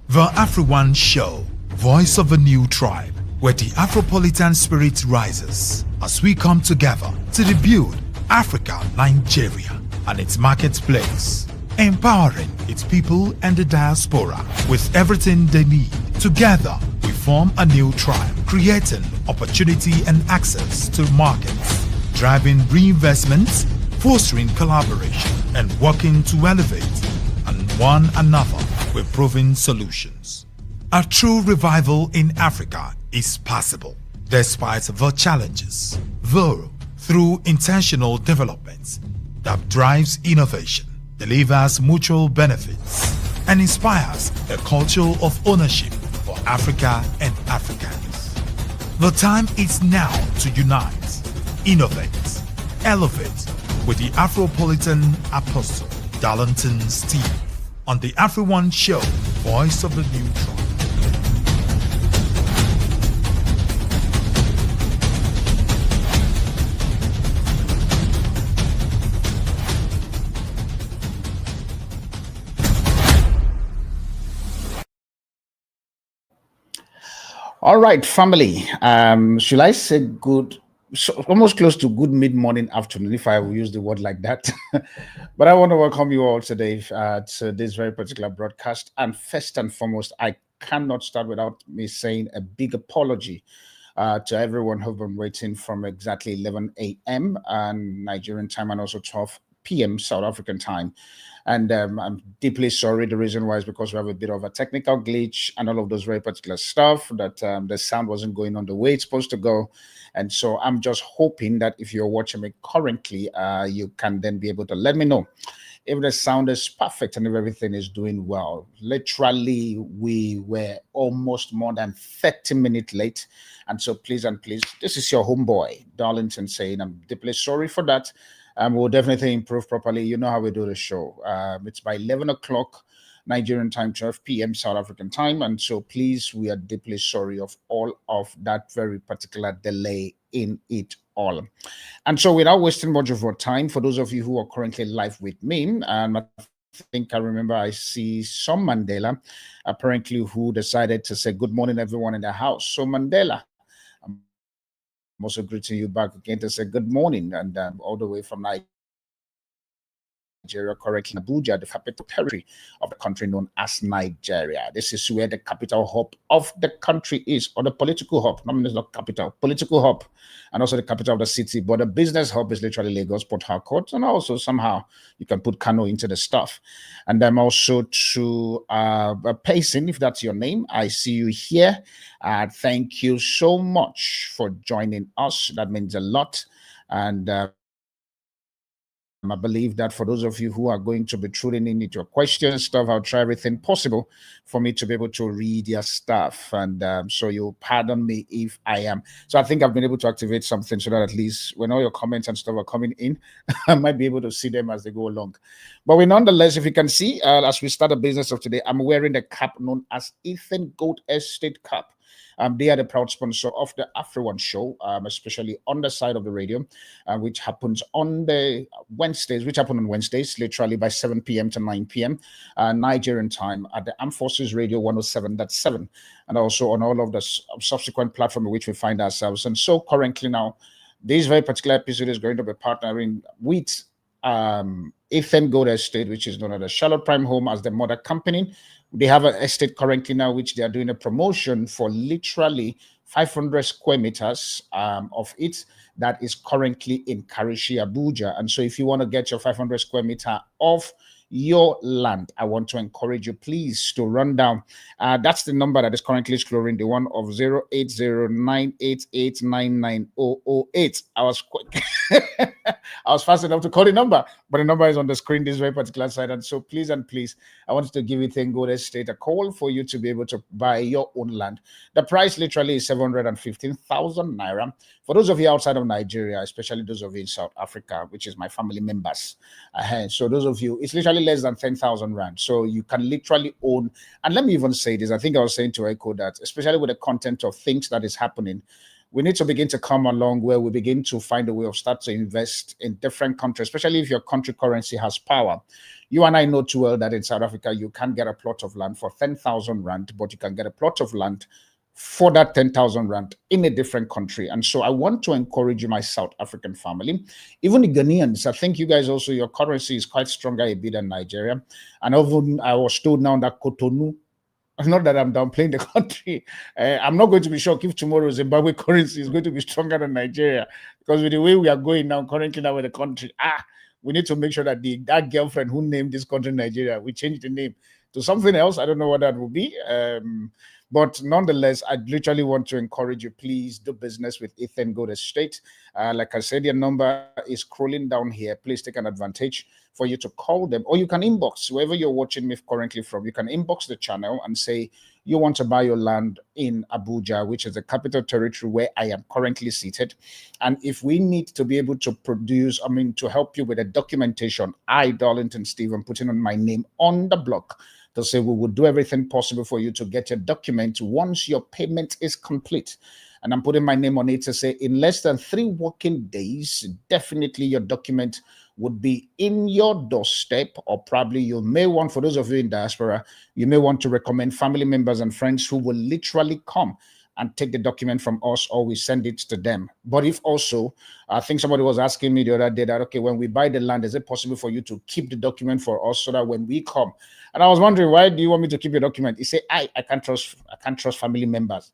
The Afro-One Show, voice of a new tribe, where the Afropolitan spirit rises as we come together to rebuild Africa, Nigeria, and its marketplace, empowering its people and the diaspora with everything they need. Together, we form a new tribe, creating opportunity and access to markets, driving reinvestments, fostering collaboration, and working to elevate and one another with proven solutions. A true revival in Africa is possible despite the challenges, though through intentional development that drives innovation, delivers mutual benefits, and inspires a culture of ownership for Africa and Africans. The time is now to unite, innovate, elevate with the Afropolitan Apostle Darlington Steve on the Afro-One Show, voice of the new tribe. All right, family. Should I say good, almost close to good mid-morning afternoon, if I will use the word like that. But I want to welcome you all today to this very particular broadcast. And first and foremost, I cannot start without me saying a big apology to everyone who've been waiting from exactly 11 a.m. and Nigerian time and also 12 p.m. South African time. And I'm deeply sorry. The reason why is because we have a bit of a technical glitch and all of those very particular stuff that the sound wasn't going on the way it's supposed to go. And so I'm just hoping that if you're watching me currently, you can then be able to let me know if the sound is perfect and if everything is doing well. Literally, we were almost more than 30 minutes late. And so please and please, this is your homeboy, Darlington, saying I'm deeply sorry for that. We'll definitely improve properly. You know how we do the show. It's by 11 o'clock Nigerian time, 12 p.m. South African time. And so please, we are deeply sorry of all of that very particular delay in it all. And so without wasting much of our time, for those of you who are currently live with me, I think I remember I see some Mandela, apparently, who decided to say good morning, everyone in the house. So Mandela, I'm also greeting you back again to say good morning, and all the way from Nigeria, correctly, Abuja, the capital territory of the country known as Nigeria. This is where the capital hub of the country is, or the political hub. I mean, it's not capital, political hub, and also the capital of the city. But the business hub is literally Lagos, Port Harcourt, and also somehow you can put Kano into the stuff. And I'm also to Payson, if that's your name. I see you here. Thank you so much for joining us. That means a lot. And I believe that for those of you who are going to be tuning in with your questions stuff, I'll try everything possible for me to be able to read your stuff. And so you'll pardon me if I am. So I think I've been able to activate something so that at least when all your comments and stuff are coming in, I might be able to see them as they go along. But nonetheless, if you can see, as we start the business of today, I'm wearing the cap known as Ethan Goat Estate Cap. They are the proud sponsor of the Afro-One Show, especially on the side of the radio, which happens on the Wednesdays, literally by 7 p.m. to 9 p.m. Nigerian time at the Armed Forces Radio 107.7, and also on all of the subsequent platforms in which we find ourselves. And so currently now, this very particular episode is going to be partnering with Ethan Goat Estate, which is known as the Charlotte Prime Home as the mother company. They have an estate currently now, which they are doing a promotion for literally 500 square meters of it that is currently in Karishi, Abuja. And so if you want to get your 500 square meter of your land, I want to encourage you, please, to run down. That's the number that is currently scrolling, the one of 08098899008. I was quick. I was fast enough to call the number, but the number is on the screen, this very particular side. And so please and please, I wanted to give you Ethan Goat Estate a call for you to be able to buy your own land. The price literally is 715,000 naira. For those of you outside of Nigeria, especially those of you in South Africa, which is my family members. So those of you, it's literally less than 10,000 rand. So you can literally own, and let me even say this, I think I was saying to Echo that, especially with the content of things that is happening, we need to begin to come along where we begin to find a way of start to invest in different countries, especially if your country currency has power. You and I know too well that in South Africa, you can't get a plot of land for 10,000 rand, but you can get a plot of land for that 10,000 rand in a different country. And so I want to encourage you, my South African family, even the Ghanaians. I think you guys also, your currency is quite stronger a bit than Nigeria. And even I was told now that Cotonou, not that I'm downplaying the country. I'm not going to be shocked if tomorrow Zimbabwe currency is going to be stronger than Nigeria, because with the way we are going now, currently now with the country, we need to make sure that that girlfriend who named this country Nigeria, we change the name to something else. I don't know what that will be. But nonetheless, I literally want to encourage you, please do business with Ethan Gold Estate. Like I said, your number is scrolling down here. Please take an advantage for you to call them, or you can inbox wherever you're watching me currently from. You can inbox the channel and say you want to buy your land in Abuja, which is the capital territory where I am currently seated. And if we need to be able to produce, to help you with the documentation, I, Darlington Stephen, putting on my name on the block to say we will do everything possible for you to get your document once your payment is complete. And I'm putting my name on it to say in less than 3 working days, definitely your document would be in your doorstep, or probably you may want, for those of you in diaspora, you may want to recommend family members and friends who will literally come and take the document from us, or we send it to them. But if also, I think somebody was asking me the other day that, okay, when we buy the land, is it possible for you to keep the document for us so that when we come? And I was wondering, why do you want me to keep your document? He said, I can't trust family members.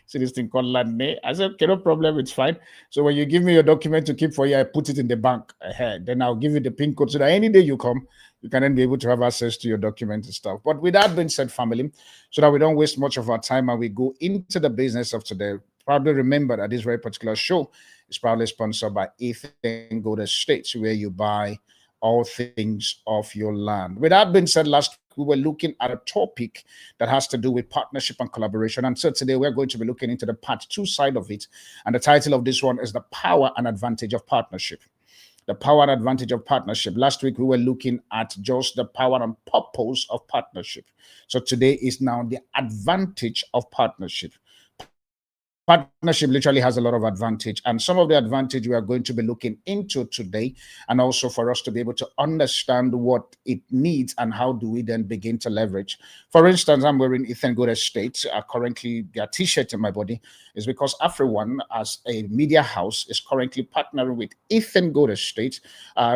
See this thing called land name. I said, okay, no problem, it's fine. So when you give me your document to keep for you, I put it in the bank ahead. Then I'll give you the PIN code so that any day you come, you can then be able to have access to your document and stuff. But with that being said, family, so that we don't waste much of our time and we go into the business of today, probably remember that this very particular show is proudly sponsored by Ethan Gold Estates, where you buy all things of your land. With that being said, last week we were looking at a topic that has to do with partnership and collaboration. And so today we're going to be looking into the part 2 side of it. And the title of this one is The Power and Advantage of Partnership. The power and advantage of partnership. Last week we were looking at just the power and purpose of partnership. So today is now the advantage of partnership. Partnership literally has a lot of advantage, and some of the advantage we are going to be looking into today, and also for us to be able to understand what it needs and how do we then begin to leverage. For instance, I'm wearing Ethan Gold Estate. Currently, their t-shirt in my body is because Afrione, as a media house, is currently partnering with Ethan Gold Estate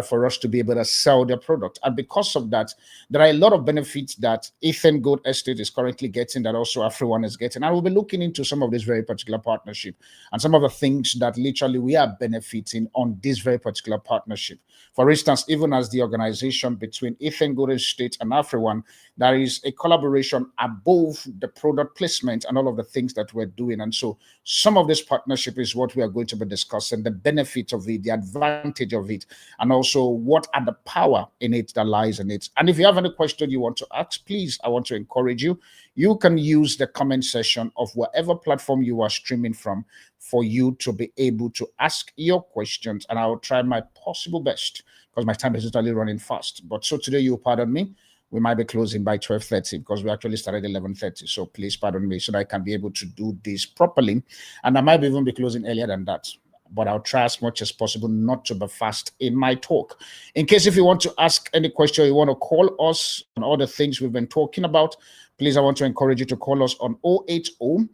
for us to be able to sell their product. And because of that, there are a lot of benefits that Ethan Gold Estate is currently getting that also Afrione is getting. I will be looking into some of this very particular partnership and some of the things that literally we are benefiting on this very particular partnership. For instance, even as the organization between Ethan Gold Estate and Afrione, there is a collaboration above the product placement and all of the things that we're doing. And so some of this partnership is what we are going to be discussing, the benefit of it, the advantage of it, and also what are the power in it that lies in it. And if you have any question you want to ask, please, I want to encourage you. You can use the comment section of whatever platform you are streaming from for you to be able to ask your questions, and I will try my possible best because my time is totally running fast. But so today, you pardon me, we might be closing by 12:30 because we actually started 11:30. So please pardon me so that I can be able to do this properly, and I might even be closing earlier than that. But I'll try as much as possible not to be fast in my talk. In case if you want to ask any question, you want to call us on all the things we've been talking about, please, I want to encourage you to call us on 080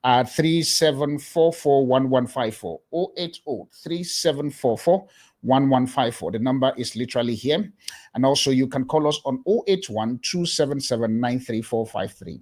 3744 1154. 080 3744 1154. The number is literally here. And also you can call us on 081 277 93453.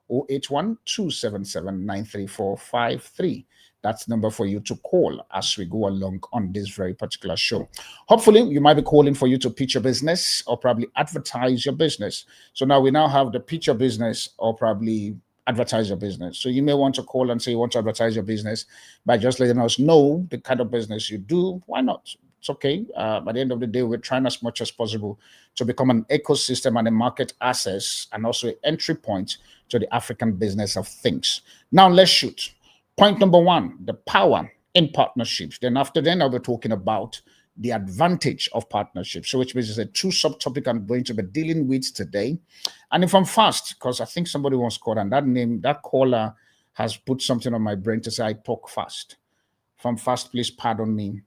081 277 93453. That's the number for you to call as we go along on this very particular show. Hopefully, you might be calling for you to pitch your business or probably advertise your business. So now we now have the pitch your business or probably advertise your business. So you may want to call and say you want to advertise your business by just letting us know the kind of business you do. Why not? It's okay. By the end of the day, we're trying as much as possible to become an ecosystem and a market access and also an entry point to the African business of things. Now let's shoot. Point number 1, the power in partnerships. Then after then, I'll be talking about the advantage of partnerships. So which means it's a 2 subtopic I'm going to be dealing with today. And if I'm fast, because I think somebody once called and that caller has put something on my brain to say I talk fast. From fast, please pardon me.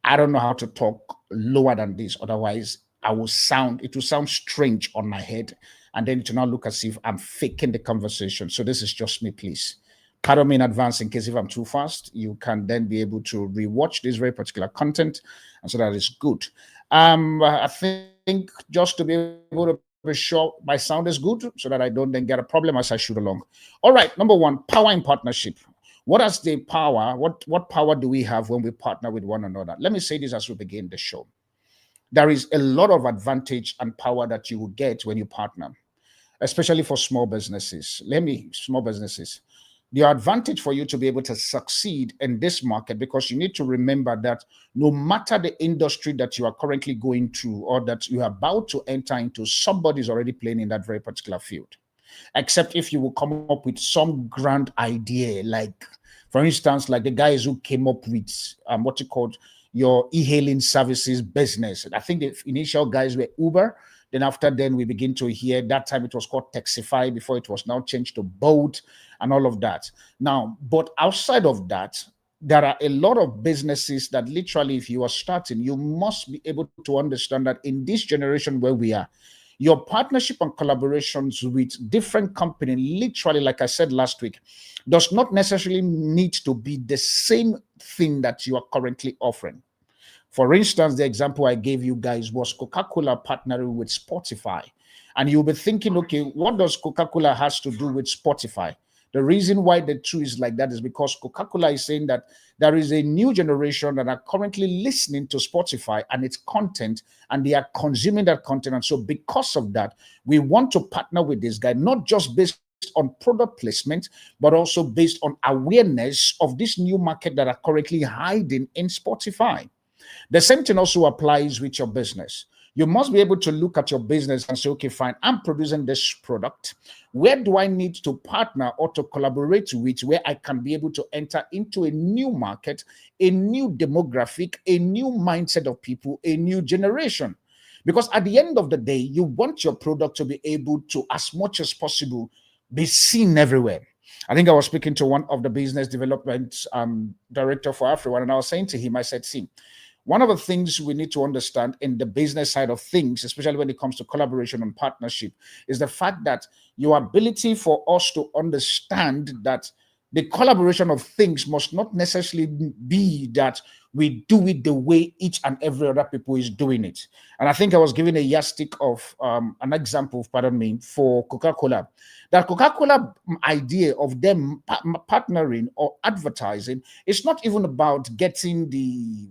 I don't know how to talk lower than this. Otherwise, it will sound strange on my head. And then it will not look as if I'm faking the conversation. So this is just me, please. Pardon me in advance in case if I'm too fast. You can then be able to rewatch this very particular content. And so that is good. I think just to be able to be sure my sound is good so that I don't then get a problem as I shoot along. All right, number one, power in partnership. What is the power? What power do we have when we partner with one another? Let me say this as we begin the show. There is a lot of advantage and power that you will get when you partner, especially for small businesses. Small businesses. The advantage for you to be able to succeed in this market, because you need to remember that no matter the industry that you are currently going through or that you are about to enter into, somebody's already playing in that very particular field. Except if you will come up with some grand idea, like, for instance, like the guys who came up with what you called your e-hailing services business. I think the initial guys were Uber. Then after then, we begin to hear that time it was called Taxify before it was now changed to Bolt and all of that. Now, but outside of that, there are a lot of businesses that literally, if you are starting, you must be able to understand that in this generation where we are, your partnership and collaborations with different companies, literally, like I said last week, does not necessarily need to be the same thing that you are currently offering. For instance, the example I gave you guys was Coca-Cola partnering with Spotify. And you'll be thinking, okay, what does Coca-Cola has to do with Spotify? The reason why the two is like that is because Coca-Cola is saying that there is a new generation that are currently listening to Spotify and its content, and they are consuming that content. And so because of that, we want to partner with this guy, not just based on product placement, but also based on awareness of this new market that are currently hiding in Spotify. The same thing also applies with your business. You must be able to look at your business and say, okay, fine, I'm producing this product. Where do I need to partner or to collaborate with where I can be able to enter into a new market, a new demographic, a new mindset of people, a new generation? Because at the end of the day, you want your product to be able to, as much as possible, be seen everywhere. I think I was speaking to one of the business development director for Africa, and I was saying to him, I said, see, one of the things we need to understand in the business side of things, especially when it comes to collaboration and partnership, is the fact that your ability for us to understand that the collaboration of things must not necessarily be that we do it the way each and every other people is doing it. And I think I was giving a yardstick of an example, pardon me, for Coca-Cola. That Coca-Cola idea of them partnering or advertising is not even about getting the,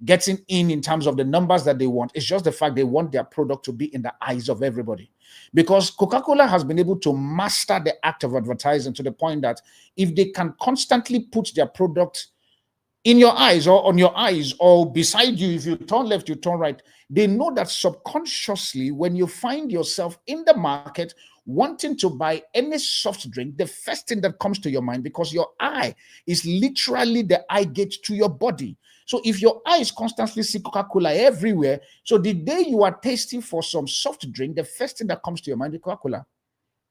getting in terms of the numbers that they want. It's just the fact they want their product to be in the eyes of everybody. Because Coca-Cola has been able to master the act of advertising to the point that if they can constantly put their product in your eyes or on your eyes or beside you, if you turn left, you turn right, they know that subconsciously when you find yourself in the market wanting to buy any soft drink, the first thing that comes to your mind, because your eye is literally the eye gate to your body. So if your eyes constantly see Coca-Cola everywhere, so the day you are tasting for some soft drink, the first thing that comes to your mind is Coca-Cola.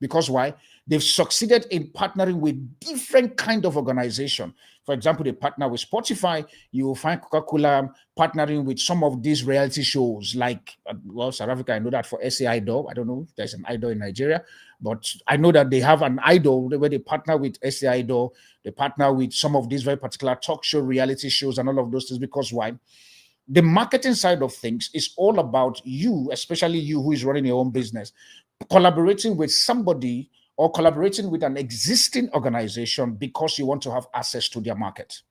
Because why? They've succeeded in partnering with different kind of organization. For example, they partner with Spotify. You will find Coca-Cola partnering with some of these reality shows like, well, South Africa, I know that for SA Idol. I don't know if there's an idol in Nigeria, but I know that they have an idol where they partner with SA Idol. They partner with some of these very particular talk show reality shows and all of those things. Because why? The marketing side of things is all about you, especially you who is running your own business, collaborating with somebody or collaborating with an existing organization because you want to have access to their market.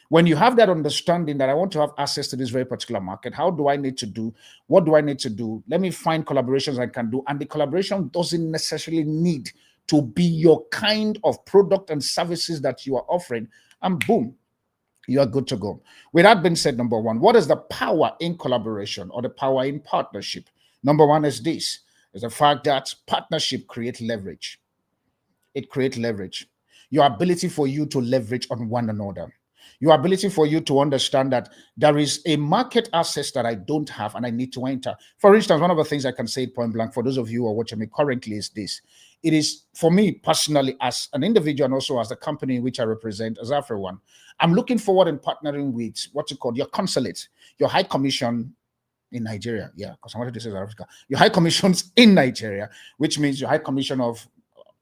When you have that understanding that I want to have access to this very particular market, how do I need to do? What do I need to do? Let me find collaborations I can do. And the collaboration doesn't necessarily need to be your kind of product and services that you are offering. And boom, you are good to go. With that being said, number one, what is the power in collaboration or the power in partnership? Number one is this. Is the fact that partnership creates leverage. It creates leverage. Your ability for you to leverage on one another. Your ability for you to understand that there is a market access that I don't have and I need to enter. For instance, one of the things I can say point blank for those of you who are watching me currently is this. It is for me personally as an individual and also as the company in which I represent as AfriOne, I'm looking forward in partnering with what you call your consulate, your high commission in Nigeria. Yeah, because I wanted to say South Africa. Your high commissions in Nigeria, which means your high commission of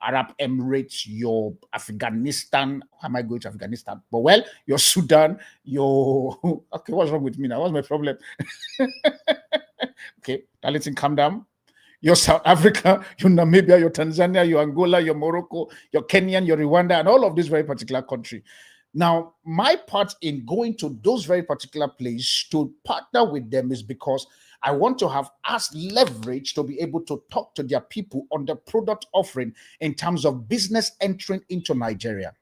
Arab Emirates, your Afghanistan. How am I going to Afghanistan? But well, your Sudan, your okay, what's wrong with me now? What's my problem? Okay, Darlington, calm down. Your South Africa, your Namibia, your Tanzania, your Angola, your Morocco, your Kenyan, your Rwanda, and all of this very particular country. Now, my part in going to those very particular places to partner with them is because I want to have us leverage to be able to talk to their people on the product offering in terms of business entering into Nigeria.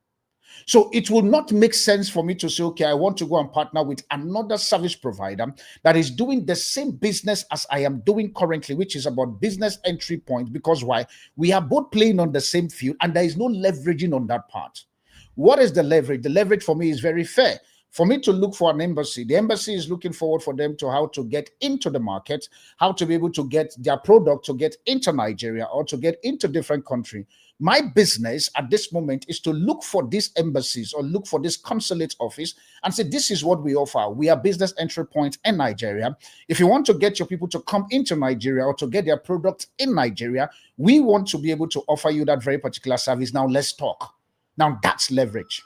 So it will not make sense for me to say, okay, I want to go and partner with another service provider that is doing the same business as I am doing currently, which is about business entry point. Because why? We are both playing on the same field and there is no leveraging on that part. What is the leverage? The leverage for me is very fair. For me to look for an embassy, the embassy is looking forward for them to how to get into the market, how to be able to get their product to get into Nigeria or to get into different country. My business at this moment is to look for these embassies or look for this consulate office and say, this is what we offer. We are business entry points in Nigeria. If you want to get your people to come into Nigeria or to get their product in Nigeria, we want to be able to offer you that very particular service. Now let's talk. Now that's leverage.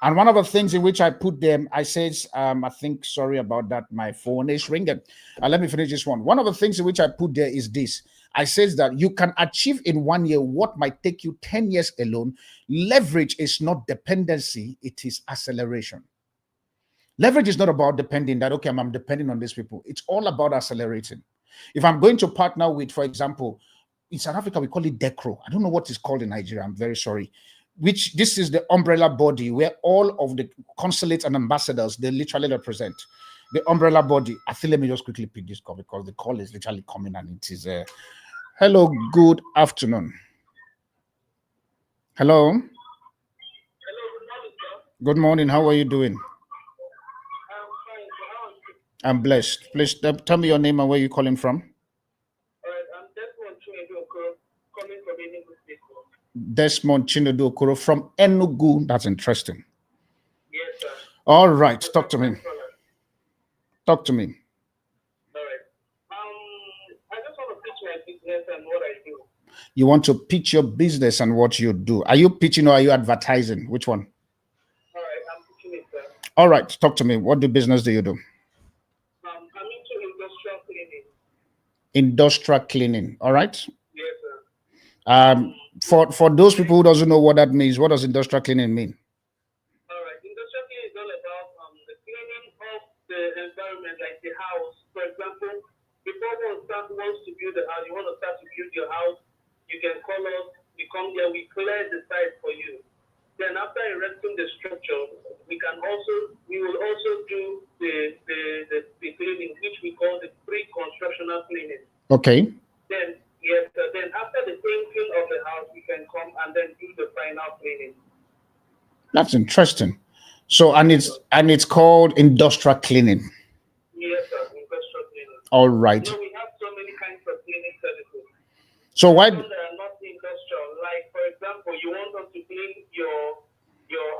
And one of the things in which I put them, I says, I think, sorry about that, my phone is ringing. Let me finish this one. One of the things in which I put there is this. I says that you can achieve in 1 year what might take you 10 years alone. Leverage is not dependency, it is acceleration. Leverage is not about depending that, okay, I'm depending on these people. It's all about accelerating. If I'm going to partner with, for example, in South Africa, we call it DECRO. I don't know what it's called in Nigeria. I'm very sorry. Which this is the umbrella body where all of the consulates and ambassadors, they literally represent the umbrella body. I think let me just quickly pick this call because the call is literally coming and it is hello, good afternoon. Hello. Hello, good morning, sir. Good morning. How are you doing? I'm fine. So how are you? I'm blessed. Please tell me your name and where you're calling from. All right, I'm Desmond Chinedu coming from Enugu State. Desmond Chinedu Okoro from Enugu. That's interesting. Yes, sir. All right. Talk to me. Talk to me. All right. I just want to pitch my business and what I do. You want to pitch your business and what you do. Are you pitching or are you advertising? Which one? All right, I'm pitching it, sir. All right. Talk to me. What business do you do? I'm into industrial cleaning. Industrial cleaning. All right. Yes, sir. For those people who doesn't know what that means, what does industrial cleaning mean? All right, industrial cleaning is all about the cleaning of the environment, like the house. For example, before one wants to build a house, you want to start to build your house, you can call us, we come here, we clear the site for you. Then after erecting the structure, we will also do the cleaning, which we call the pre-constructional cleaning. Okay. Then yes, then after the painting of the house, we can come and then do the final cleaning. That's interesting. So and it's called industrial cleaning. Yes, sir, industrial cleaning. All right. You know, we have so many kinds of cleaning services. So why? Some that are not industrial, like for example, you want us to clean your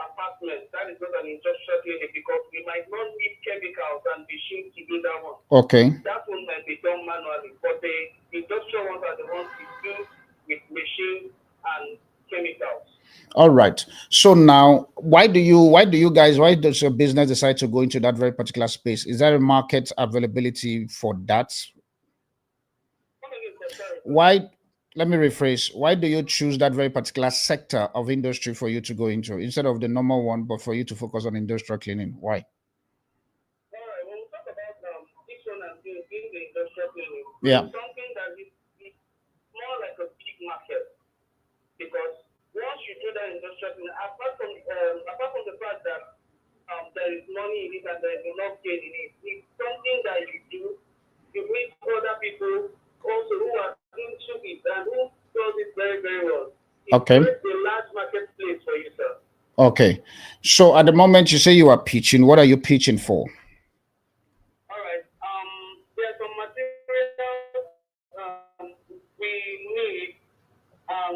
apartment. That is not an industrial cleaning because we might not need chemicals and machines to do that one. Okay. That one might be done manually, but the industrial ones are the ones we do with machines and chemicals. All right. So now, why does your business decide to go into that very particular space? Is there a market availability for that? Why? Let me rephrase. Why do you choose that very particular sector of industry for you to go into instead of the normal one, but for you to focus on industrial cleaning? Why? All right. When we talk about this one and doing the industrial cleaning, Yeah. it's something that is more like a big market because once you do that industrial cleaning, apart from the fact that there is money in it and there is enough gain in it, it's something that you do. You meet other people also who are into it and who does it very, very well. It's Okay. a large marketplace for you, sir. Okay. So at the moment you say you are pitching, what are you pitching for? All right. There are some materials we need.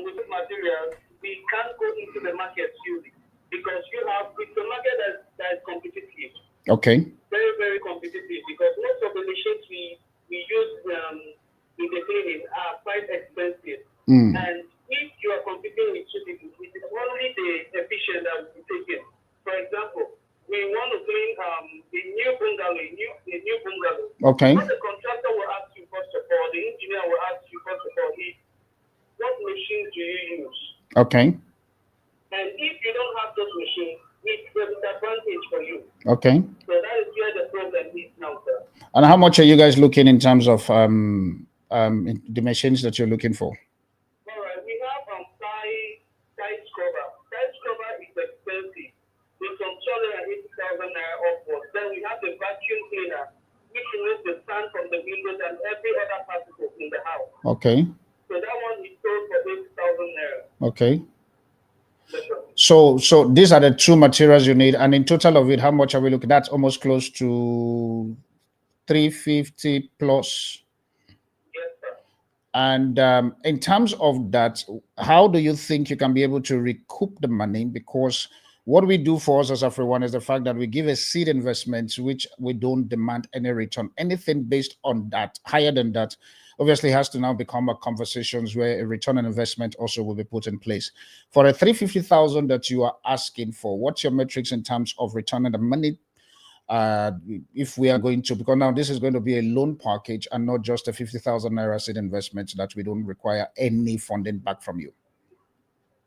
With these materials, we can't go into the market usually because it's a market that is competitive. Okay. Very, very competitive because most of the machines we use in the cleaning are quite expensive. And if you are competing with two people, it is only the efficient that will be taken. For example, we want to clean a new bungalow. Okay. What the contractor will ask you first of all, the engineer will ask you first of all is what machines do you use? Okay. And if you don't have those machines, it's a disadvantage for you. Okay. So that is where the problem is now, sir. And how much are you guys looking in terms of the machines that you're looking for? All right, we have side scrubber. Side scrubber is expensive. It's from 280,000 naira upwards. Then we have the vacuum cleaner, which removes the sand from the windows and every other particle in the house. Okay. So that one is sold for 8,000 naira. Okay. So these are the two materials you need, and in total of it, how much are we looking? That's almost close to 350 plus. Yes, sir. And in terms of that, how do you think you can be able to recoup the money? Because what we do for us as everyone is the fact that we give a seed investment, which we don't demand any return. Anything based on that, higher than that, obviously has to now become a conversations where a return on investment also will be put in place. For a 350,000 that you are asking for, what's your metrics in terms of returning the money? If we are going to, because now this is going to be a loan package and not just a 50,000 naira seed investment that we don't require any funding back from you.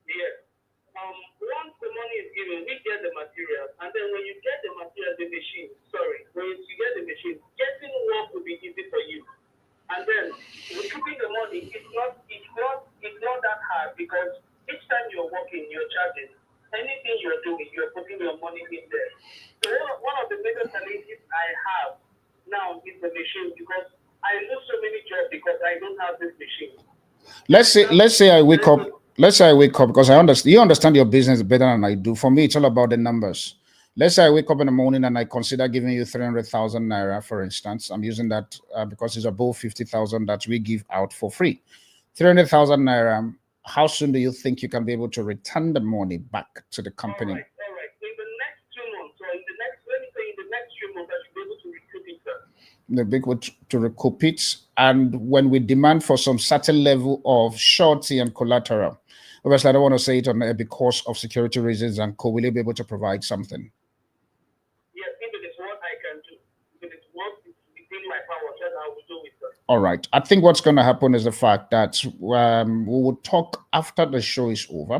Yes. Once the money is given, we get the material, and then when you get the material, when you get the machine, getting work will be easy for you. And then recouping the money it's not that hard because each time you're working, you're charging. Anything you're doing, you're putting your money in there. So one of the biggest challenges I have now is the machine because I lose so many jobs because I don't have this machine. Let's say I wake up. Let's say I wake up because I understand you understand your business better than I do. For me, it's all about the numbers. Let's say I wake up in the morning and I consider giving you 300,000 naira, for instance. I'm using that because it's above 50,000 that we give out for free. 300,000 naira. How soon do you think you can be able to return the money back to the company? All right. In the next 2 months, or in the next, let me say in the next 2 months, I should be able to recoup it, sir. The big way to recoup it, and when we demand for some certain level of surety and collateral, obviously I don't want to say it on air because of security reasons, and will you be able to provide something? Yes, if it is what I can do, if it is what is within my power, then I will do it, sir. All right. I think what's going to happen is the fact that we will talk after the show is over.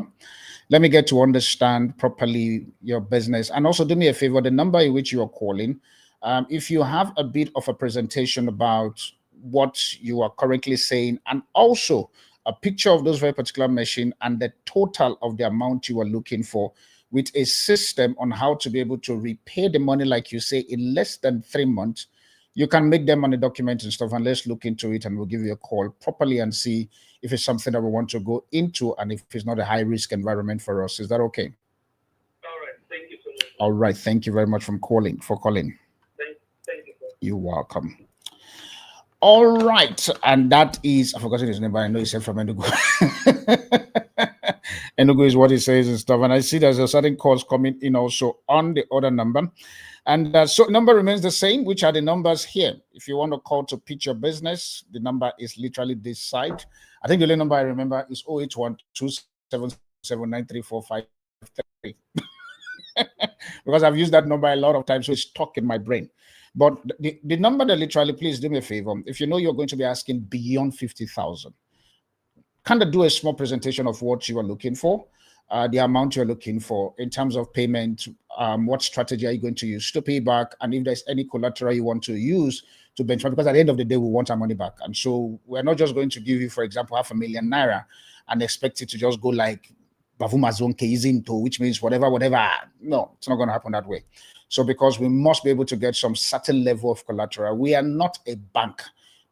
Let me get to understand properly your business, and also do me a favor: the number in which you are calling. If you have a bit of a presentation about what you are currently saying, and also a picture of those very particular machine and the total of the amount you are looking for, with a system on how to be able to repay the money, like you say, in less than 3 months, you can make them on the documents and stuff, and let's look into it, and we'll give you a call properly and see if it's something that we want to go into, and if it's not a high risk environment for us. Is that okay? All right. Thank you so much. All right. Thank you very much for calling. Thank you, sir. You're welcome. All right. And that is, I've forgotten his name, but I know he said from Enugu. Enugu is what he says and stuff. And I see there's a certain calls coming in also on the other number. And so number remains the same, which are the numbers here. If you want to call to pitch your business, the number is literally this side. I think the only number I remember is 08127793453. Because I've used that number a lot of times, so it's stuck in my brain. But the number that literally, please do me a favor. If you know you're going to be asking beyond 50,000, kind of do a small presentation of what you are looking for, the amount you're looking for in terms of payment, what strategy are you going to use to pay back, and if there's any collateral you want to use to benchmark, because at the end of the day, we want our money back. And so we're not just going to give you, for example, 500,000 naira and expect it to just go like Bavuma Zone Keizinto, which means whatever. No, it's not going to happen that way. So because we must be able to get some certain level of collateral. We are not a bank.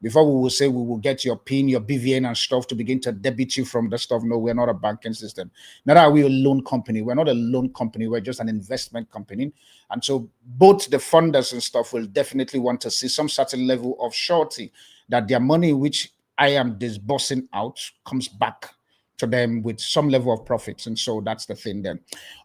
before we will say we will get your PIN, your BVN and stuff to begin to debit you from the stuff. No, we're not a banking system. Neither are we a loan company. We're not a loan company. We're just an investment company. And so both the funders and stuff will definitely want to see some certain level of surety that their money, which I am disbursing out, comes back to them with some level of profits. And so that's the thing then.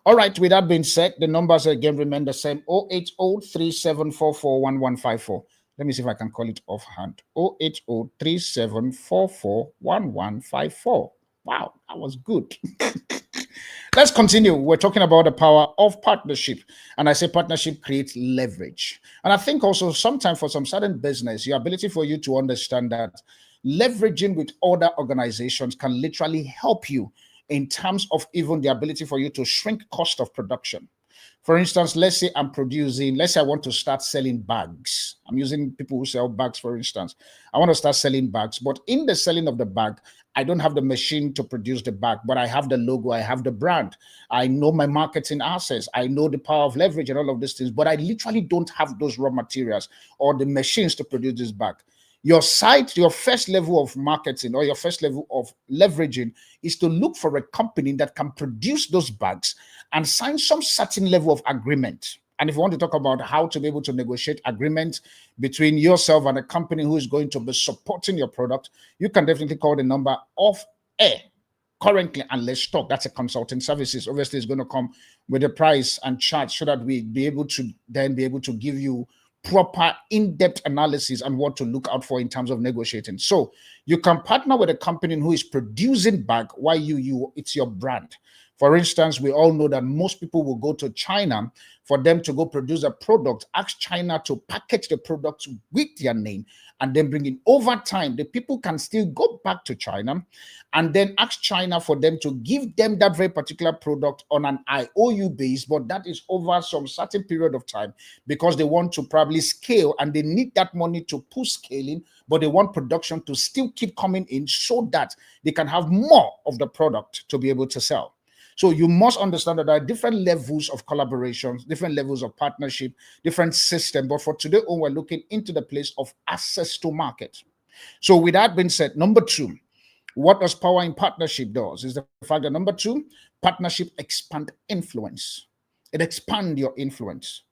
All right, with that being said, the numbers again remain the same: 08037441154. Let me see if I can call it offhand. 08037441154. Wow, that was good. Let's continue. We're talking about the power of partnership. And I say partnership creates leverage. And I think also sometimes for some certain business, your ability for you to understand that leveraging with other organizations can literally help you in terms of even the ability for you to shrink cost of production. For instance, let's say let's say I want to start selling bags. I'm using people who sell bags, for instance. I want to start selling bags, but in the selling of the bag, I don't have the machine to produce the bag, but I have the logo, I have the brand, I know my marketing assets, I know the power of leverage and all of these things, but I literally don't have those raw materials or the machines to produce this bag. Your first level of marketing or your first level of leveraging is to look for a company that can produce those bags and sign some certain level of agreement. And if you want to talk about how to be able to negotiate agreement between yourself and a company who is going to be supporting your product, you can definitely call the number off air currently, and let's talk. That's a consulting services. Obviously, it's going to come with a price and charge so that we be able to then be able to give you proper in-depth analysis on what to look out for in terms of negotiating. So you can partner with a company who is producing bag while it's your brand. For instance, we all know that most people will go to China for them to go produce a product, ask China to package the product with their name and then bring it. Over time, the people can still go back to China and then ask China for them to give them that very particular product on an IOU base, but that is over some certain period of time because they want to probably scale and they need that money to push scaling, but they want production to still keep coming in so that they can have more of the product to be able to sell. So you must understand that there are different levels of collaboration, different levels of partnership, different systems. But for today, we're looking into the place of access to market. So with that being said, number two, what does power in partnership does is the fact that number two, partnership expand influence. It expands your influence.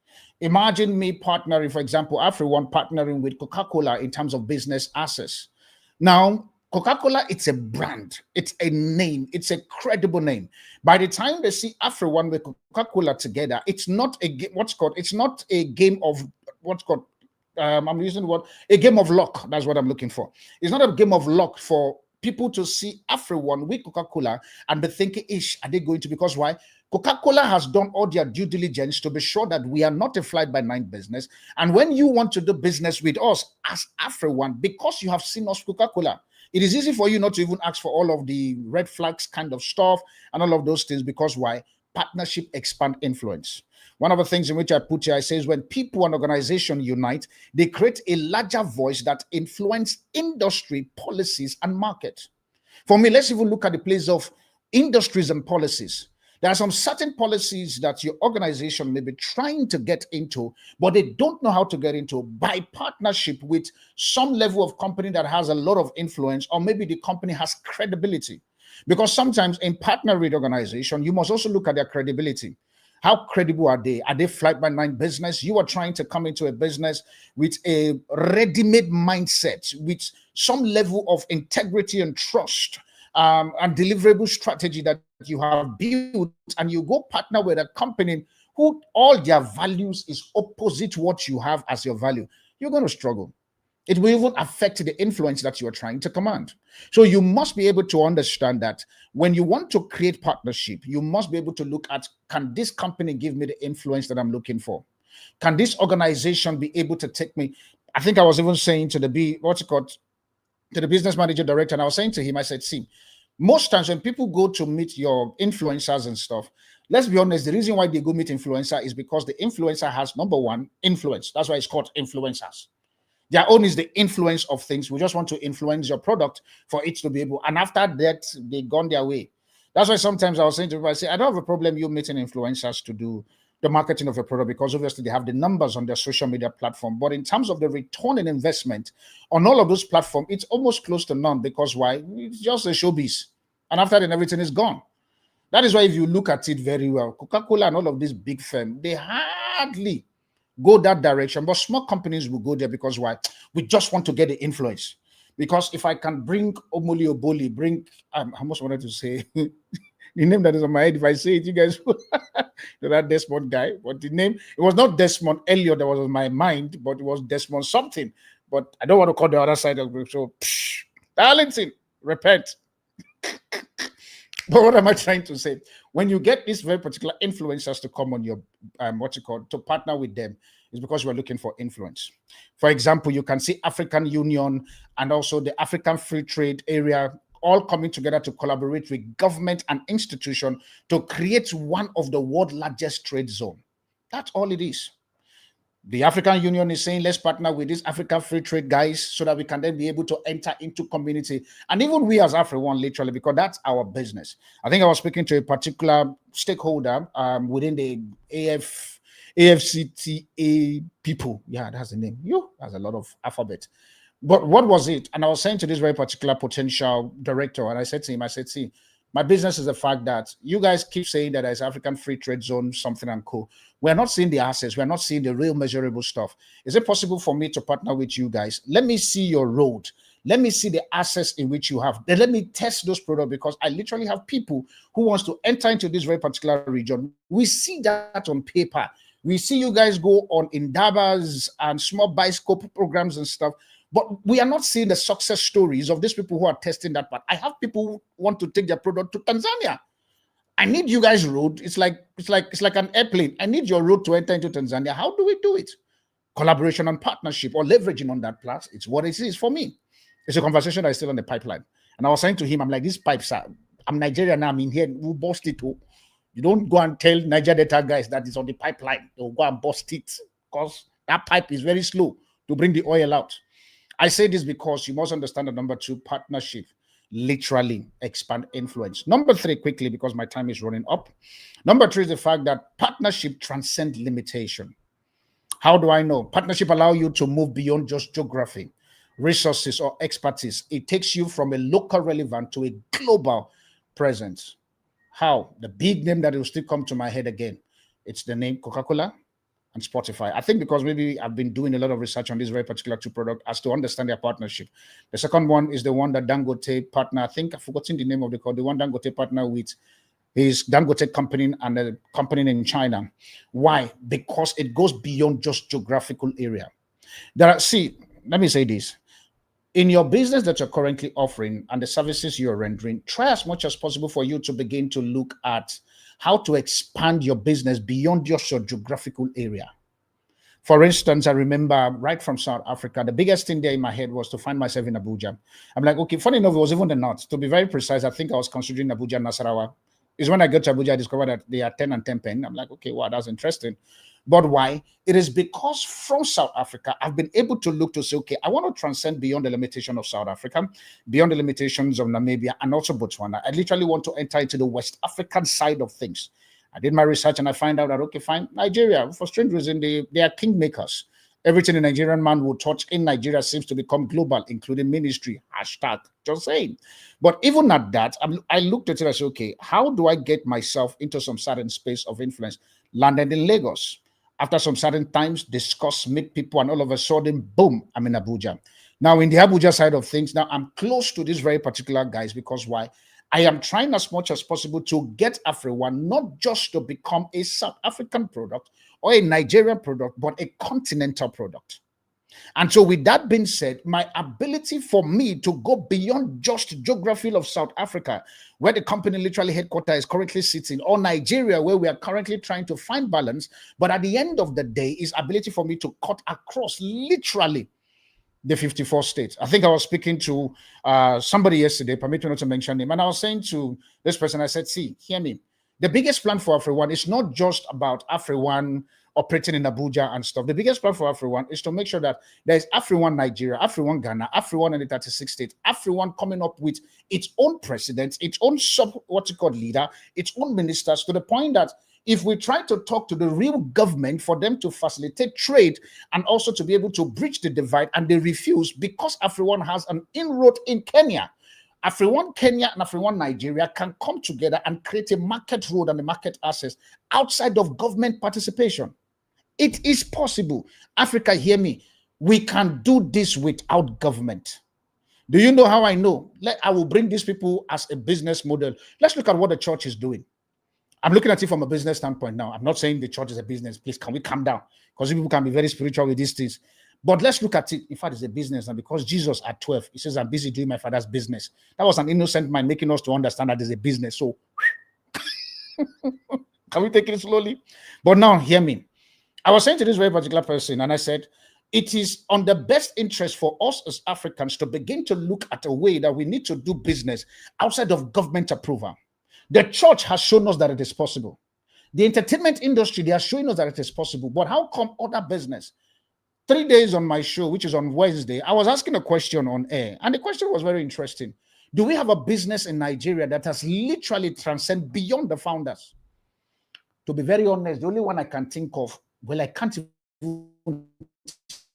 Imagine me partnering, for example, everyone partnering with Coca-Cola in terms of business access. Now, Coca-Cola, it's a brand, it's a name, it's a credible name. By the time they see everyone with Coca-Cola together, it's not a it's not a game of I'm using the word a game of luck. That's what I'm looking for. It's not a game of luck for people to see everyone with Coca-Cola and be thinking, are they going to? Because why? Coca-Cola has done all their due diligence to be sure that we are not a fly-by-night business. And when you want to do business with us as everyone, because you have seen us Coca-Cola, it is easy for you not to even ask for all of the red flags kind of stuff and all of those things because why? Partnership expand influence. One of the things in which I put here, I say is when people and organizations unite, they create a larger voice that influence industry, policies, and market. For me, let's even look at the place of industries and policies. There are some certain policies that your organization may be trying to get into, but they don't know how to get into by partnership with some level of company that has a lot of influence, or maybe the company has credibility. Because sometimes in partner with organization, you must also look at their credibility. How credible are they? Are they fly-by-night business? You are trying to come into a business with a ready-made mindset, with some level of integrity and trust. And deliverable strategy that you have built, and you go partner with a company who all their values is opposite what you have as your value, you're going to struggle. It will even affect the influence that you are trying to command. So you must be able to understand that when you want to create partnership, you must be able to look at, can this company give me the influence that I'm looking for? Can this organization be able to take me? I think I was even saying to the business manager director, and I was saying to him, I said, see, most times when people go to meet your influencers and stuff, let's be honest, the reason why they go meet influencer is because the influencer has, number one, influence. That's why it's called influencers. Their own is the influence of things. We just want to influence your product for it to be able, and after that, they've gone their way. That's why sometimes I was saying to people, I say, I don't have a problem you meeting influencers to do the marketing of a product because obviously they have the numbers on their social media platform. But in terms of the return in investment on all of those platforms, it's almost close to none because why? It's just a showbiz. And after then, everything is gone. That is why if you look at it very well, Coca-Cola and all of these big firms, they hardly go that direction. But small companies will go there because why? We just want to get the influence. Because if I can bring Omoli Oboli, I almost wanted to say the name that is on my head. If I say it, you guys that Desmond guy. But the name, it was not Desmond Elliot that was on my mind, but it was Desmond something. But I don't want to call the other side of the group. So, Darlington, repent. But what am I trying to say? When you get these very particular influencers to come on your, to partner with them, is because we're looking for influence. For example, you can see African Union and also the African Free Trade Area all coming together to collaborate with government and institution to create one of the world's largest trade zone. That's all it is. The African Union is saying, let's partner with these African free trade guys so that we can then be able to enter into community. And even we as AfriOne, literally, because that's our business. I think I was speaking to a particular stakeholder within the AFCTA people. Yeah, that's the name. That's a lot of alphabet. But what was it? And I was saying to this very particular potential director, and I said to him, see, my business is the fact that you guys keep saying that there's African free trade zone, something and co. We're not seeing the assets. We're not seeing the real measurable stuff. Is it possible for me to partner with you guys? Let me see your road. Let me see the assets in which you have. Then let me test those products because I literally have people who wants to enter into this very particular region. We see that on paper. We see you guys go on Indabas and small bioscope programs and stuff. But we are not seeing the success stories of these people who are testing that part. I have people who want to take their product to Tanzania. I need you guys' road. It's like an airplane. I need your road to enter into Tanzania. How do we do it? Collaboration and partnership or leveraging on that plus. It's what it is for me. It's a conversation that is still on the pipeline. And I was saying to him, I'm like, these pipes are, I'm Nigerian now, I'm in here, we'll bust it. You don't go and tell Niger data guys that it's on the pipeline. They'll go and bust it because that pipe is very slow to bring the oil out. I say this because you must understand the number two, partnership, literally expand influence. Number three, quickly, because my time is running up. Number three is the fact that partnership transcends limitation. How do I know? Partnership allow you to move beyond just geography, resources, or expertise. It takes you from a local relevant to a global presence. How? The big name that will still come to my head again. It's the name Coca-Cola and Spotify. I think because maybe I've been doing a lot of research on this very particular two products as to understand their partnership. The second one is the one that Dangote partner, I think I've forgotten the name of the code, the one Dangote partner with is Dangote company and a company in China. Why? Because it goes beyond just geographical area. Let me say this. In your business that you're currently offering and the services you're rendering, try as much as possible for you to begin to look at how to expand your business beyond just your geographical area. For instance, I remember right from South Africa, the biggest thing there in my head was to find myself in Abuja. I'm like, okay, funny enough, it was even the north. To be very precise, I think I was considering Abuja and Nasarawa. Is when I got to Abuja, I discovered that they are 10 and 10 pen. I'm like, okay, wow, that's interesting. But why? It is because from South Africa, I've been able to look to say, okay, I want to transcend beyond the limitation of South Africa, beyond the limitations of Namibia and also Botswana. I literally want to enter into the West African side of things. I did my research and I find out that, okay, fine, Nigeria, for strange reason, they are kingmakers. Everything a Nigerian man will touch in Nigeria seems to become global, including ministry, hashtag, just saying. But even at that, I looked at it as, okay, how do I get myself into some certain space of influence? Landed in Lagos. After some certain times, discuss, meet people, and all of a sudden, boom, I'm in Abuja. Now, in the Abuja side of things, now I'm close to these very particular guys because why? I am trying as much as possible to get AfriOne not just to become a South African product or a Nigerian product, but a continental product. And so with that being said, my ability for me to go beyond just geography of South Africa, where the company literally headquarters is currently sitting, or Nigeria, where we are currently trying to find balance, but at the end of the day is ability for me to cut across literally the 54 states. I think I was speaking to somebody yesterday, permit me not to mention him, and I was saying to this person, I said, see, hear me. The biggest plan for AfriOne is not just about AfriOne operating in Abuja and stuff. The biggest plan for AfriOne is to make sure that there's AfriOne Nigeria, AfriOne Ghana, AfriOne in the 36 states, AfriOne coming up with its own president, its own leader, its own ministers, to the point that if we try to talk to the real government for them to facilitate trade and also to be able to bridge the divide, and they refuse because everyone has an inroad in Kenya. Everyone Kenya and everyone Nigeria can come together and create a market road and a market access outside of government participation. It is possible. Africa, hear me. We can do this without government. Do you know how I know? I will bring these people as a business model. Let's look at what the church is doing. I'm looking at it from a business standpoint now. I'm not saying the church is a business. Please, can we calm down? Because people can be very spiritual with these things. But let's look at it. In fact, it's a business. And because Jesus at 12, he says, I'm busy doing my father's business. That was an innocent mind making us to understand that it's a business. So, can we take it slowly? But now, hear me. I was saying to this very particular person, and I said, it is on the best interest for us as Africans to begin to look at a way that we need to do business outside of government approval. The church has shown us that it is possible. The entertainment industry, they are showing us that it is possible. But how come other business? 3 days on my show, which is on Wednesday, I was asking a question on air, and the question was very interesting. Do we have a business in Nigeria that has literally transcended beyond the founders? To be very honest, the only one I can think of, well, I can't even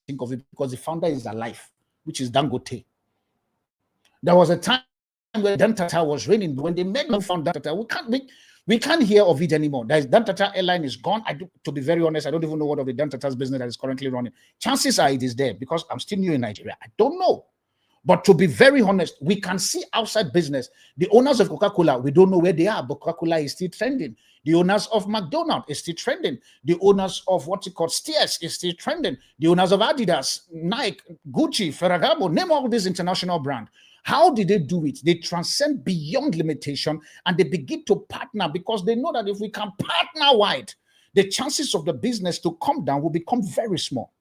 think of it because the founder is alive, which is Dangote. There was a time when Dan Tata was reigning. When they made no found Dan Tata, we can't hear of it anymore. Dan Tata airline is gone. To be very honest, I don't even know what of the Dan Tata's business that is currently running. Chances are it is there because I'm still new in Nigeria. I don't know. But to be very honest, we can see outside business. The owners of Coca-Cola, we don't know where they are, but Coca-Cola is still trending. The owners of McDonald's is still trending. The owners of Steers is still trending. The owners of Adidas, Nike, Gucci, Ferragamo, name all these international brands. How did they do it? They transcend beyond limitation and they begin to partner because they know that if we can partner wide, the chances of the business to come down will become very small.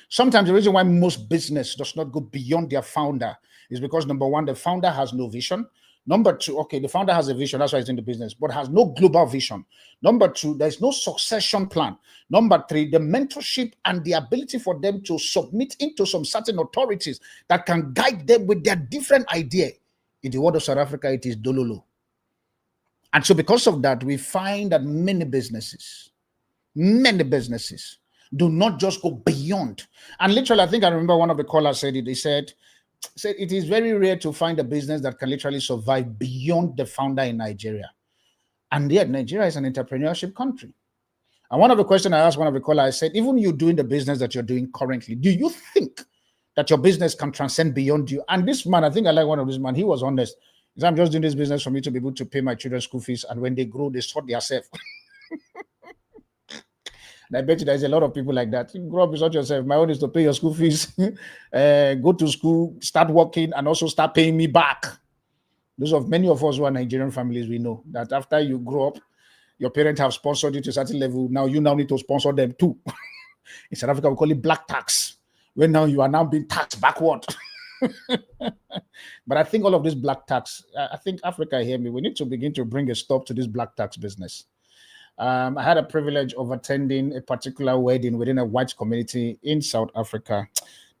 Sometimes the reason why most business does not go beyond their founder is because, number one, the founder has no vision. Number two, okay, the founder has a vision, that's why he's in the business, but has no global vision. Number two, there's no succession plan. Number three, the mentorship and the ability for them to submit into some certain authorities that can guide them with their different idea. In the world of South Africa, it is Dololo. And so because of that, we find that many businesses do not just go beyond. And literally, I think I remember one of the callers said it. He said it is very rare to find a business that can literally survive beyond the founder in Nigeria. And yet Nigeria is an entrepreneurship country. And one of the questions I asked one of the callers, I said, even you doing the business that you're doing currently, do you think that your business can transcend beyond you? And this man, I think I like one of these man, he was honest. He said, I'm just doing this business for me to be able to pay my children's school fees. And when they grow, they sort themselves. And I bet you there's a lot of people like that. You grow up, you sort yourself. My own is to pay your school fees, go to school, start working, and also start paying me back. Those of many of us who are Nigerian families, we know that after you grow up, your parents have sponsored you to a certain level. Now you need to sponsor them too. In South Africa, we call it black tax. When now you are now being taxed backward. But I think all of this black tax, I think Africa, hear me, we need to begin to bring a stop to this black tax business. I had a privilege of attending a particular wedding within a white community in South Africa.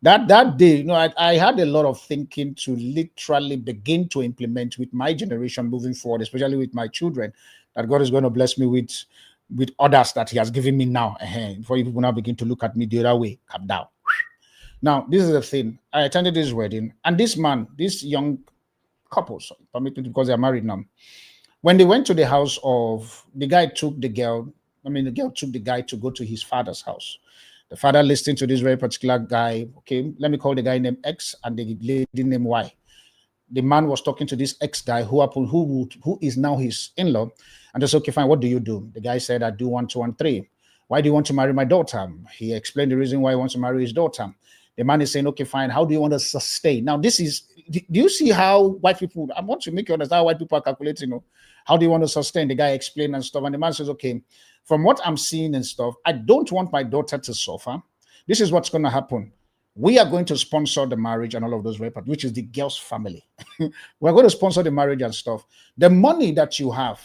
That day, I had a lot of thinking to literally begin to implement with my generation moving forward, especially with my children, that God is going to bless me with others that He has given me now. Before you people now begin to look at me the other way, calm down. Now, this is the thing. I attended this wedding, and this young couple, permit me because they are married now. When they went to the house of the guy, the girl took the guy to go to his father's house. The father listened to this very particular guy. Okay, let me call the guy named X and the lady named Y. The man was talking to this X guy who is now his in-law, and they said, okay, fine, what do you do? The guy said, I do 1, 2, and 3. Why do you want to marry my daughter? He explained the reason why he wants to marry his daughter. The man is saying, okay, fine, how do you want to sustain? Now, do you see how white people, I want to make you understand how white people are calculating, how do you want to sustain? The guy explained and stuff, and the man says, okay, from what I'm seeing and stuff, I don't want my daughter to suffer. This is what's going to happen. We are going to sponsor the marriage and all of those, which is the girl's family. We're going to sponsor the marriage and stuff. The money that you have,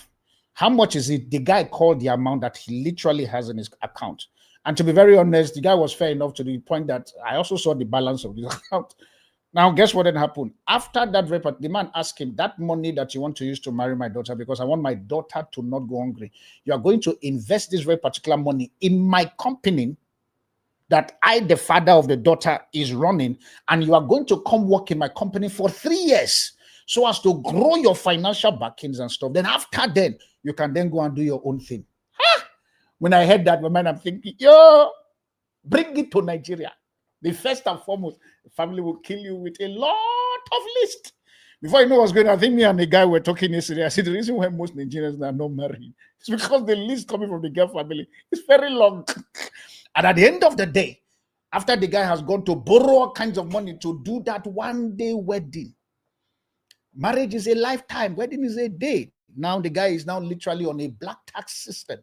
how much is it? The guy called the amount that he literally has in his account. And to be very honest, the guy was fair enough to the point that I also saw the balance of his account. Now, guess what then happened? After that report, the man asked him, that money that you want to use to marry my daughter, because I want my daughter to not go hungry, you are going to invest this very particular money in my company that I, the father of the daughter, is running, and you are going to come work in my company for 3 years so as to grow your financial backings and stuff. Then after then, you can then go and do your own thing. When I heard that, my mind, I'm thinking, yo, bring it to Nigeria. The first and foremost, the family will kill you with a lot of list. Before you know what's going on, I think me and the guy were talking yesterday. I said the reason why most Nigerians are not married is because the list coming from the girl family is very long. And at the end of the day, after the guy has gone to borrow all kinds of money to do that one-day wedding, marriage is a lifetime, wedding is a day. Now the guy is now literally on a black tax system.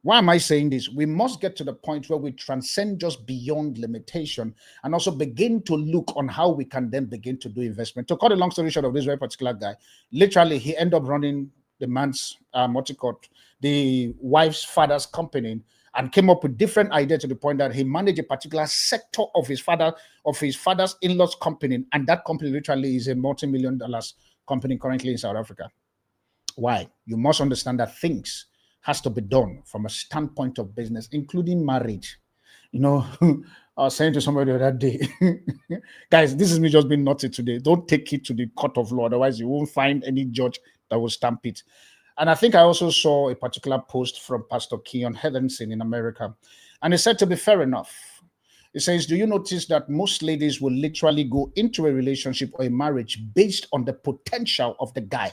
Why am I saying this? We must get to the point where we transcend just beyond limitation and also begin to look on how we can then begin to do investment. To cut a long story short of this very particular guy, literally he ended up running the man's, the wife's father's company, and came up with different ideas to the point that he managed a particular sector of his father's in-laws company, and that company literally is a multi-million dollars company currently in South Africa. Why? You must understand that things has to be done from a standpoint of business, including marriage. You know, I was saying to somebody the other day, guys, this is me just being naughty today. Don't take it to the court of law, otherwise you won't find any judge that will stamp it. And I think I also saw a particular post from Pastor Keon Henderson in America. And he said, to be fair enough, he says, do you notice that most ladies will literally go into a relationship or a marriage based on the potential of the guy?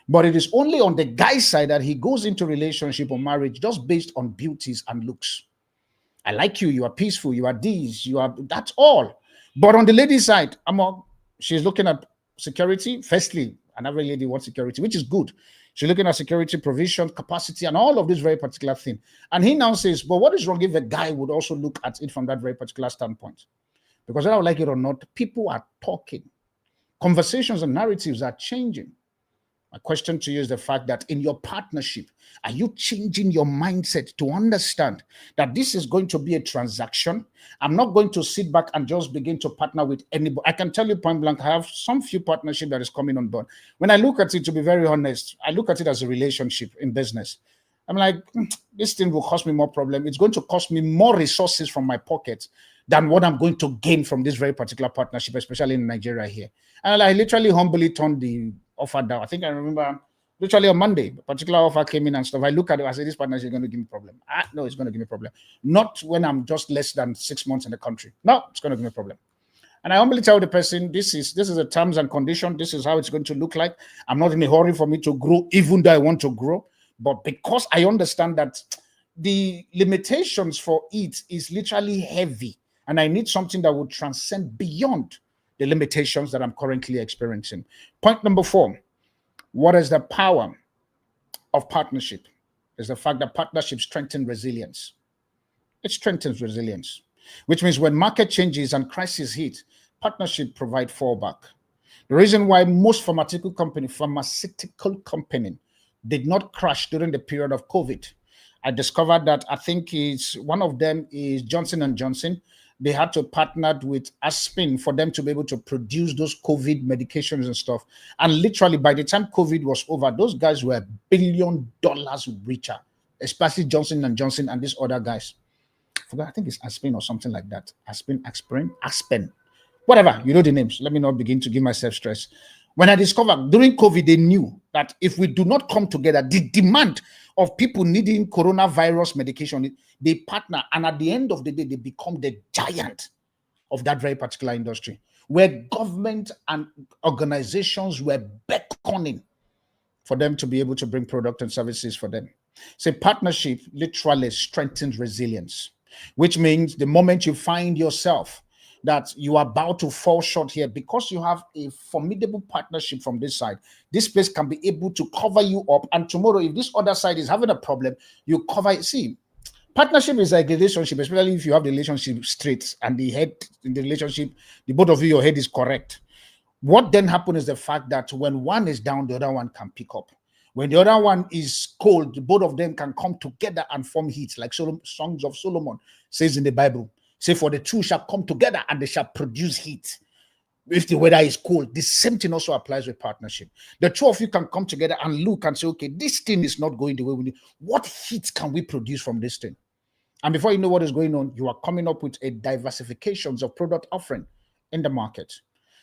But it is only on the guy's side that he goes into relationship or marriage just based on beauties and looks. I like you, you are peaceful, you are this, you are, that's all. But on the lady's side, she's looking at security. Firstly, another lady wants security, which is good. She's looking at security, provision, capacity, and all of this very particular thing. And he now says, but what is wrong if a guy would also look at it from that very particular standpoint? Because whether I like it or not, people are talking. Conversations and narratives are changing. My question to you is the fact that in your partnership, are you changing your mindset to understand that this is going to be a transaction? I'm not going to sit back and just begin to partner with anybody. I can tell you point blank, I have some few partnership that is coming on board. When I look at it, to be very honest, I look at it as a relationship in business. I'm like, this thing will cost me more problem. It's going to cost me more resources from my pocket than what I'm going to gain from this very particular partnership, especially in Nigeria here. And I literally humbly turned the offer down. I think I remember literally on Monday, a particular offer came in and stuff. I look at it, I say, this partnership is going to give me a problem. No, it's going to give me a problem. Not when I'm just less than 6 months in the country. No, it's going to give me a problem. And I humbly tell the person, this is the terms and condition. This is how it's going to look like. I'm not in a hurry for me to grow, even though I want to grow. But because I understand that the limitations for it is literally heavy, and I need something that will transcend beyond the limitations that I'm currently experiencing. Point number 4, what is the power of partnership? Is the fact that partnership strengthens resilience. It strengthens resilience, which means when market changes and crisis hit, partnership provide fallback. The reason why most pharmaceutical company did not crash during the period of COVID, I discovered that I think one of them is Johnson & Johnson. They had to partner with Aspen for them to be able to produce those COVID medications and stuff. And literally, by the time COVID was over, those guys were $1 billion richer, especially Johnson & Johnson and these other guys. I forgot, I think it's Aspen or something like that. Aspen. Whatever, you know the names. Let me not begin to give myself stress. When I discovered during COVID, they knew that if we do not come together, the demand of people needing coronavirus medication, they partner. And at the end of the day, they become the giant of that very particular industry, where government and organizations were beckoning for them to be able to bring product and services for them. So partnership literally strengthens resilience, which means the moment you find yourself that you are about to fall short here, because you have a formidable partnership from this side, this place can be able to cover you up. And tomorrow, if this other side is having a problem, you cover it. See, partnership is like a relationship, especially if you have the relationship straight and the head in the relationship, the both of you, your head is correct. What then happens is the fact that when one is down, the other one can pick up. When the other one is cold, the both of them can come together and form heat, like Songs of Solomon says in the Bible. Say, for the two shall come together and they shall produce heat. if the weather is cold, the same thing also applies with partnership. The two of you can come together and look and say, okay, this thing is not going the way we need. What heat can we produce from this thing? And before you know what is going on, you are coming up with a diversifications of product offering in the market.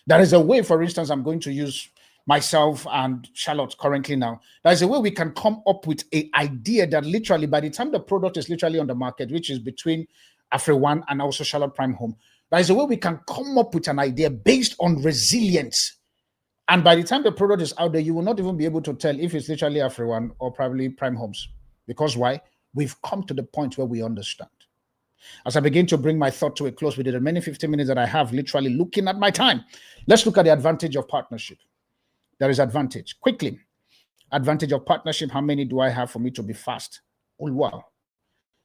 There is a way, for instance, I'm going to use myself and Charlotte currently now. There's a way we can come up with an idea that literally by the time the product is literally on the market, which is between AfriOne and also Charlotte Prime Home, there's a way we can come up with an idea based on resilience. And by the time the product is out there, you will not even be able to tell if it's literally AfriOne or probably Prime Homes. Because why? We've come to the point where we understand. As I begin to bring my thought to a close with the remaining 15 minutes that I have, literally looking at my time, let's look at the advantage of partnership. There is advantage. Quickly, advantage of partnership. How many do I have for me to be fast? Oh, wow.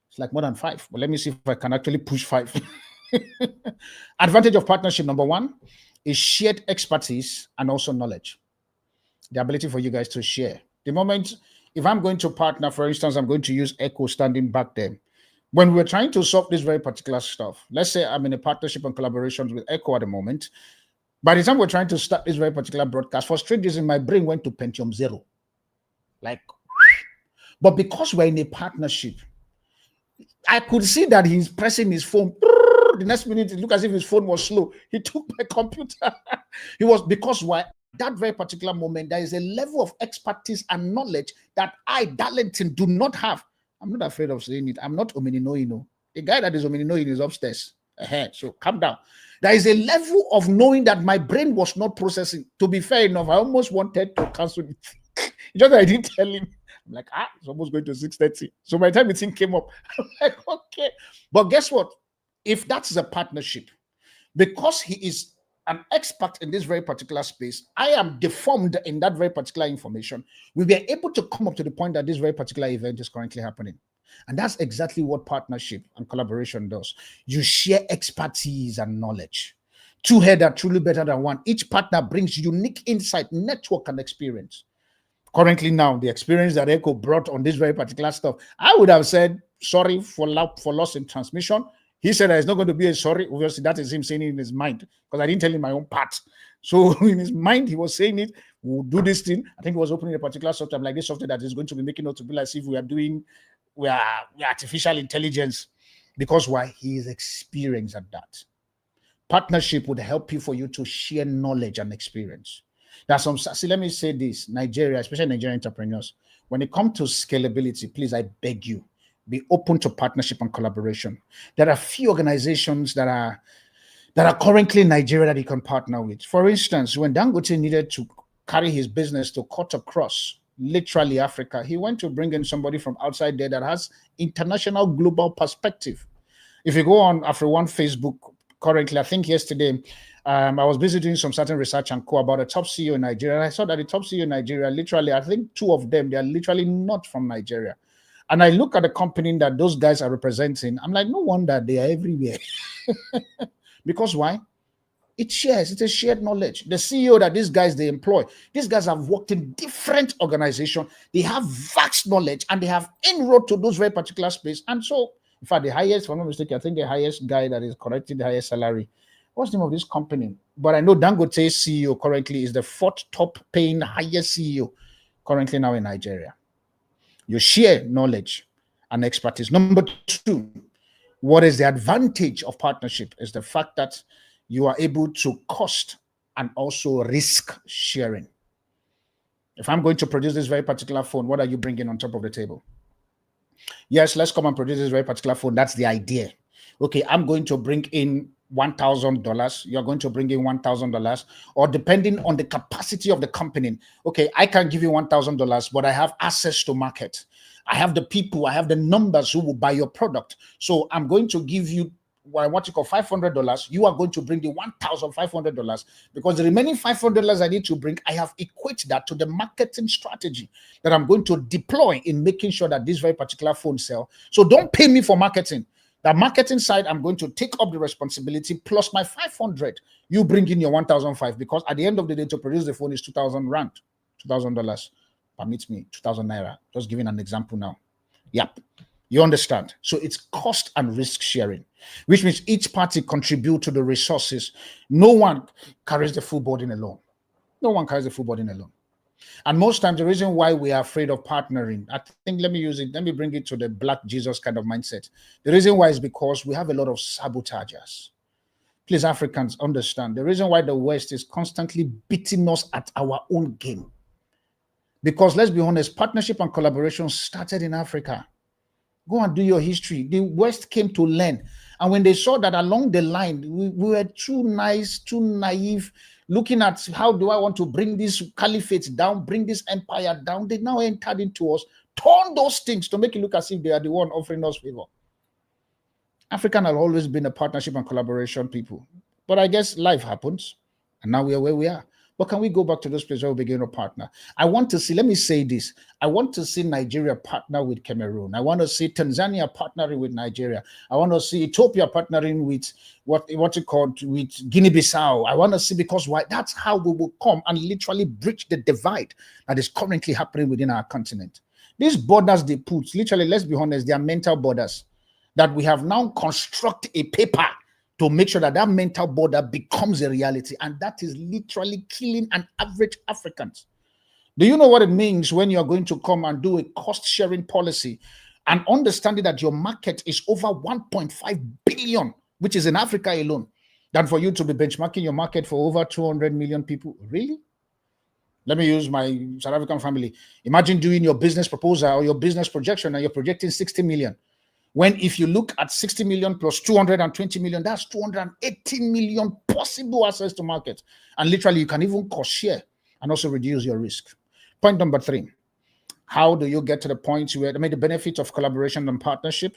It's like more than 5. But let me see if I can actually push 5. Advantage of partnership, number 1, is shared expertise and also knowledge. The ability for you guys to share. The moment, if I'm going to partner, for instance, I'm going to use Echo standing back there. When we're trying to solve this very particular stuff, let's say I'm in a partnership and collaborations with Echo at the moment. By the time we're trying to start this very particular broadcast, for strange reason, my brain went to Pentium 0. Like, but because we're in a partnership, I could see that he's pressing his phone. The next minute, it looked as if his phone was slow. He took my computer. He was, because why? That very particular moment, there is a level of expertise and knowledge that I, Darlington, do not have. I'm not afraid of saying it. I'm not Omininoino. The guy that is Omininoino is upstairs. So calm down. There is a level of knowing that my brain was not processing. To be fair enough, I almost wanted to cancel it. Just I didn't tell him. I'm like, it's almost going to 6:30. So by the time the thing came up, I'm like, okay. But guess what? If that's a partnership, because he is an expert in this very particular space, I am deformed in that very particular information. We were able to come up to the point that this very particular event is currently happening. And that's exactly what partnership and collaboration does. You share expertise and knowledge. Two heads are truly better than one. Each partner brings unique insight, network, and experience. Currently now, the experience that Echo brought on this very particular stuff, I would have said, sorry for loss in transmission. He said there's not going to be a sorry. Obviously, that is him saying it in his mind, because I didn't tell him my own part. So in his mind, he was saying it. We'll do this thing. I think he was opening a particular software, like this software that is going to be making us to be like if we are artificial intelligence. Because why? He is experienced at that. Partnership would help you for you to share knowledge and experience. There's some, see, let me say this, Nigeria, especially Nigerian entrepreneurs, when it comes to scalability, please, I beg you, be open to partnership and collaboration. There are few organizations that are currently in Nigeria that you can partner with. For instance, when Dangote needed to carry his business to cut across literally Africa, he went to bring in somebody from outside there that has international global perspective. If you go on AfriOne Facebook currently, I think yesterday, I was busy doing some certain research and co about a top CEO in Nigeria. And I saw that the top CEO in Nigeria, literally, I think 2 of them, they are literally not from Nigeria. And I look at the company that those guys are representing. I'm like, no wonder they are everywhere. Because why? It shares. It's a shared knowledge. The CEO that these guys, they employ, these guys have worked in different organizations. They have vast knowledge and they have inroad to those very particular space. And so, in fact, the highest, if I'm not mistaken, I think the highest guy that is collecting the highest salary, what's the name of this company? But I know Dangote's CEO currently is the 4th top paying highest CEO currently now in Nigeria. You share knowledge and expertise. Number 2, what is the advantage of partnership is the fact that you are able to cost and also risk sharing. If I'm going to produce this very particular phone, what are you bringing on top of the table? Yes, let's come and produce this very particular phone. That's the idea. Okay, I'm going to bring in $1,000. You're going to bring in $1,000, or depending on the capacity of the company. Okay, I can give you $1,000, but I have access to market. I have the people, I have the numbers who will buy your product. So I'm going to give you what you call $500. You are going to bring the $1,500, because the remaining $500 I need to bring, I have equated that to the marketing strategy that I'm going to deploy in making sure that this very particular phone sell. So don't pay me for marketing. The marketing side, I'm going to take up the responsibility plus my 500. You bring in your 1,005, because at the end of the day, to produce the phone is 2,000 rand, $2,000. Permit me, 2,000 naira. Just giving an example now. Yep. You understand? So it's cost and risk sharing, which means each party contribute to the resources. No one carries the full burden alone. No one carries the full burden alone. And most times, the reason why we are afraid of partnering, I think, let me bring it to the Black Jesus kind of mindset. The reason why is because we have a lot of sabotagers. Please, Africans, understand the reason why the West is constantly beating us at our own game. Because let's be honest, partnership and collaboration started in Africa. Go and do your history. The West came to learn. And when they saw that along the line, we were too nice, too naive, looking at how do I want to bring this caliphate down, bring this empire down, they now entered into us, turn those things to make it look as if they are the one offering us favor. African have always been a partnership and collaboration people. But I guess life happens, and now we are where we are. But can we go back to those places where we begin to partner? I want to see, let me say this. I want to see Nigeria partner with Cameroon. I want to see Tanzania partnering with Nigeria. I want to see Ethiopia partnering with with Guinea-Bissau. I want to see, because why? That's how we will come and literally bridge the divide that is currently happening within our continent. These borders they put, literally, let's be honest, they are mental borders that we have now construct a paper to make sure that that mental border becomes a reality. And that is literally killing an average Africans. Do you know what it means when you're going to come and do a cost-sharing policy and understanding that your market is over 1.5 billion, which is in Africa alone, than for you to be benchmarking your market for over 200 million people? Really? Let me use my South African family. Imagine doing your business proposal or your business projection and you're projecting 60 million. When if you look at 60 million plus 220 million, that's 218 million possible access to market. And literally, you can even cost share and also reduce your risk. Point number 3. How do you get to the point where the benefit of collaboration and partnership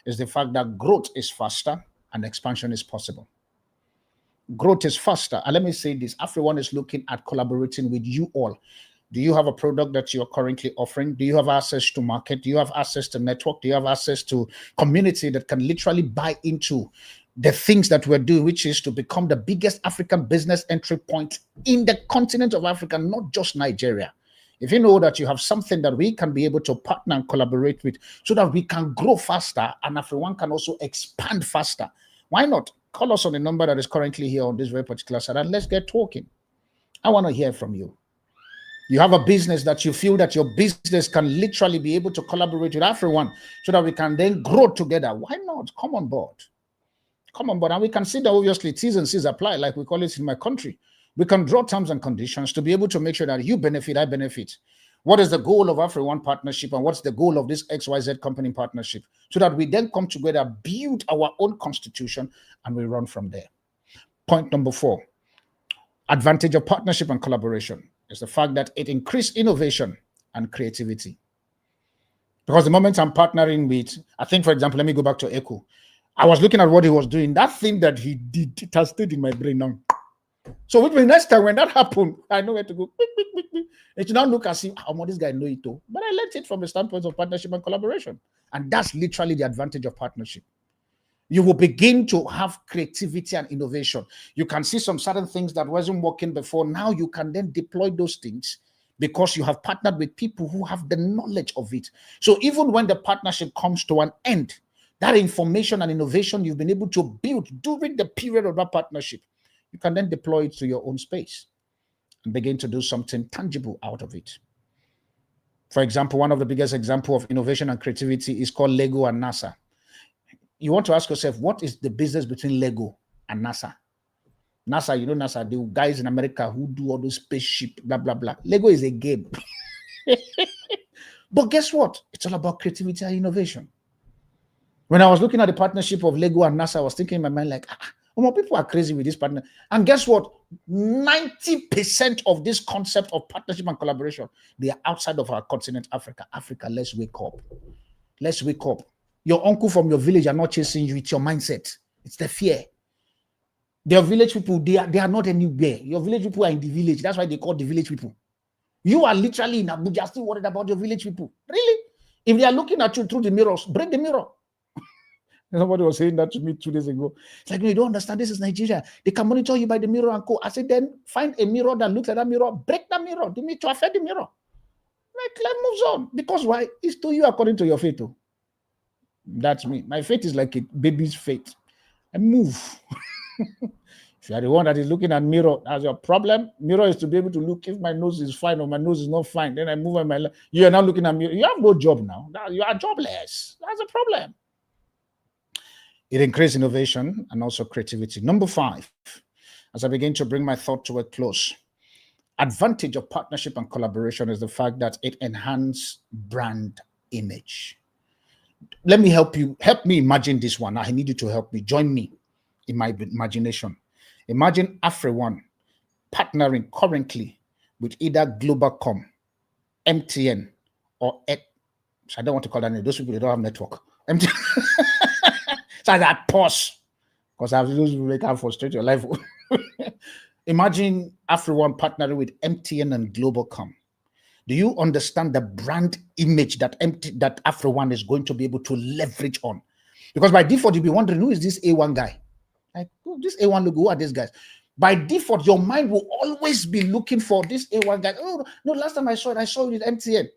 is the fact that growth is faster and expansion is possible. Growth is faster. And let me say this, everyone is looking at collaborating with you all. Do you have a product that you're currently offering? Do you have access to market? Do you have access to network? Do you have access to community that can literally buy into the things that we're doing, which is to become the biggest African business entry point in the continent of Africa, not just Nigeria? If you know that you have something that we can be able to partner and collaborate with so that we can grow faster and everyone can also expand faster, why not? Call us on the number that is currently here on this very particular side and let's get talking. I want to hear from you. You have a business that you feel that your business can literally be able to collaborate with everyone so that we can then grow together. Why not? Come on board. Come on board. And we can see that obviously T's and C's apply, like we call it in my country. We can draw terms and conditions to be able to make sure that you benefit, I benefit. What is the goal of Afri1 partnership and what's the goal of this XYZ company partnership? So that we then come together, build our own constitution, and we run from there. Point number 4, advantage of partnership and collaboration is the fact that it increases innovation and creativity. Because the moment I'm partnering with, I think, for example, let me go back to Echo. I was looking at what he was doing. That thing that he did, it has stayed in my brain now. So which means next time when that happened, I know where to go. It should not look as if, how this guy know it too. But I learned it from the standpoint of partnership and collaboration. And that's literally the advantage of partnership. You will begin to have creativity and innovation. You can see some certain things that wasn't working before. Now you can then deploy those things because you have partnered with people who have the knowledge of it. So even when the partnership comes to an end, that information and innovation you've been able to build during the period of that partnership, you can then deploy it to your own space and begin to do something tangible out of it. For example, one of the biggest examples of innovation and creativity is called Lego and NASA. You want to ask yourself, what is the business between Lego and NASA? NASA, you know NASA, the guys in America who do all those spaceship, blah, blah, blah. Lego is a game. But guess what? It's all about creativity and innovation. When I was looking at the partnership of Lego and NASA, I was thinking in my mind like, people are crazy with this partner. And guess what? 90% of this concept of partnership and collaboration, they are outside of our continent, Africa. Africa, let's wake up. Let's wake up. Your uncle from your village are not chasing you. It's your mindset. It's the fear. Their village people, they are not anywhere. Your village people are in the village. That's why they call the village people. You are literally in Abuja still worried about your village people. Really? If they are looking at you through the mirrors, break the mirror. Somebody was saying that to me 2 days ago. It's like, no, you don't understand. This is Nigeria. They can monitor you by the mirror and go. I said, then find a mirror that looks at that mirror, break that mirror. Do me to affect the mirror. Like, life moves on. Because why? It's to you according to your faith. That's me. My faith is like a baby's faith. I move. If you are the one that is looking at mirror as your problem, mirror is to be able to look if my nose is fine or my nose is not fine. Then I move on my leg. You are now looking at mirror. You have no job now. You are jobless. That's a problem. It increases innovation and also creativity. Number 5, as I begin to bring my thought to a close, advantage of partnership and collaboration is the fact that it enhances brand image. Let me help you. Help me imagine this one. I need you to help me. Join me in my imagination. Imagine AfriOne partnering currently with either Globalcom, MTN, or I don't want to call that name. Those people, they don't have network. MTN. So I got pause because I have those people that can frustrate your life. Imagine AfriOne partnering with MTN and Globalcom. Do you understand the brand image that AfriOne is going to be able to leverage on? Because by default, you'll be wondering, who is this A1 guy? Like, oh, this A1 logo, who are these guys? By default, your mind will always be looking for this A1 guy. Oh, no, last time I saw it with MTN.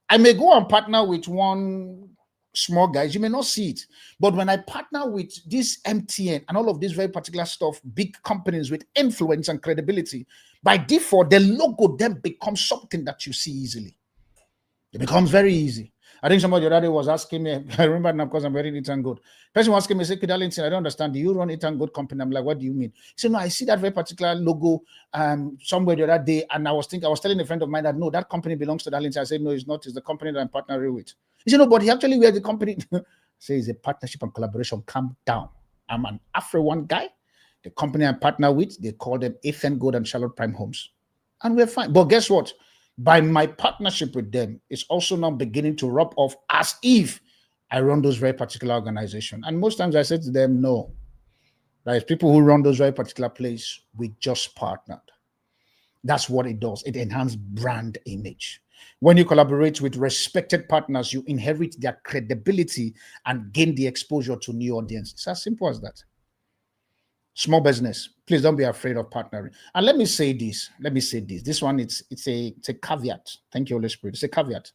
I may go and partner with one small guys, you may not see it. But when I partner with this MTN and all of this very particular stuff, big companies with influence and credibility, by default, the logo then becomes something that you see easily. It becomes very easy. I think somebody the other day was asking me, I remember now because I'm wearing Eat and Good. Person was asking me, say, Darlington, I don't understand. Do you run Eat and Good company? I'm like, what do you mean? He said, no, I see that very particular logo somewhere the other day. And I was telling a friend of mine that no, that company belongs to Darlington. I said, no, it's not. It's the company that I'm partnering with. He said, no, but he actually wears the company. Say it's a partnership and collaboration. Calm down. I'm an AfriOne guy. The company I partner with, they call them Ethan Good and Charlotte Prime Homes. And we're fine. But guess what? By my partnership with them, it's also now beginning to rub off as if I run those very particular organizations. And most times I say to them, no. There's people who run those very particular place. We just partnered. That's what it does. It enhances brand image. When you collaborate with respected partners, you inherit their credibility and gain the exposure to new audience. It's as simple as that. Small business, please don't be afraid of partnering. And let me say this. This one, it's a caveat. Thank you, Holy Spirit. It's a caveat.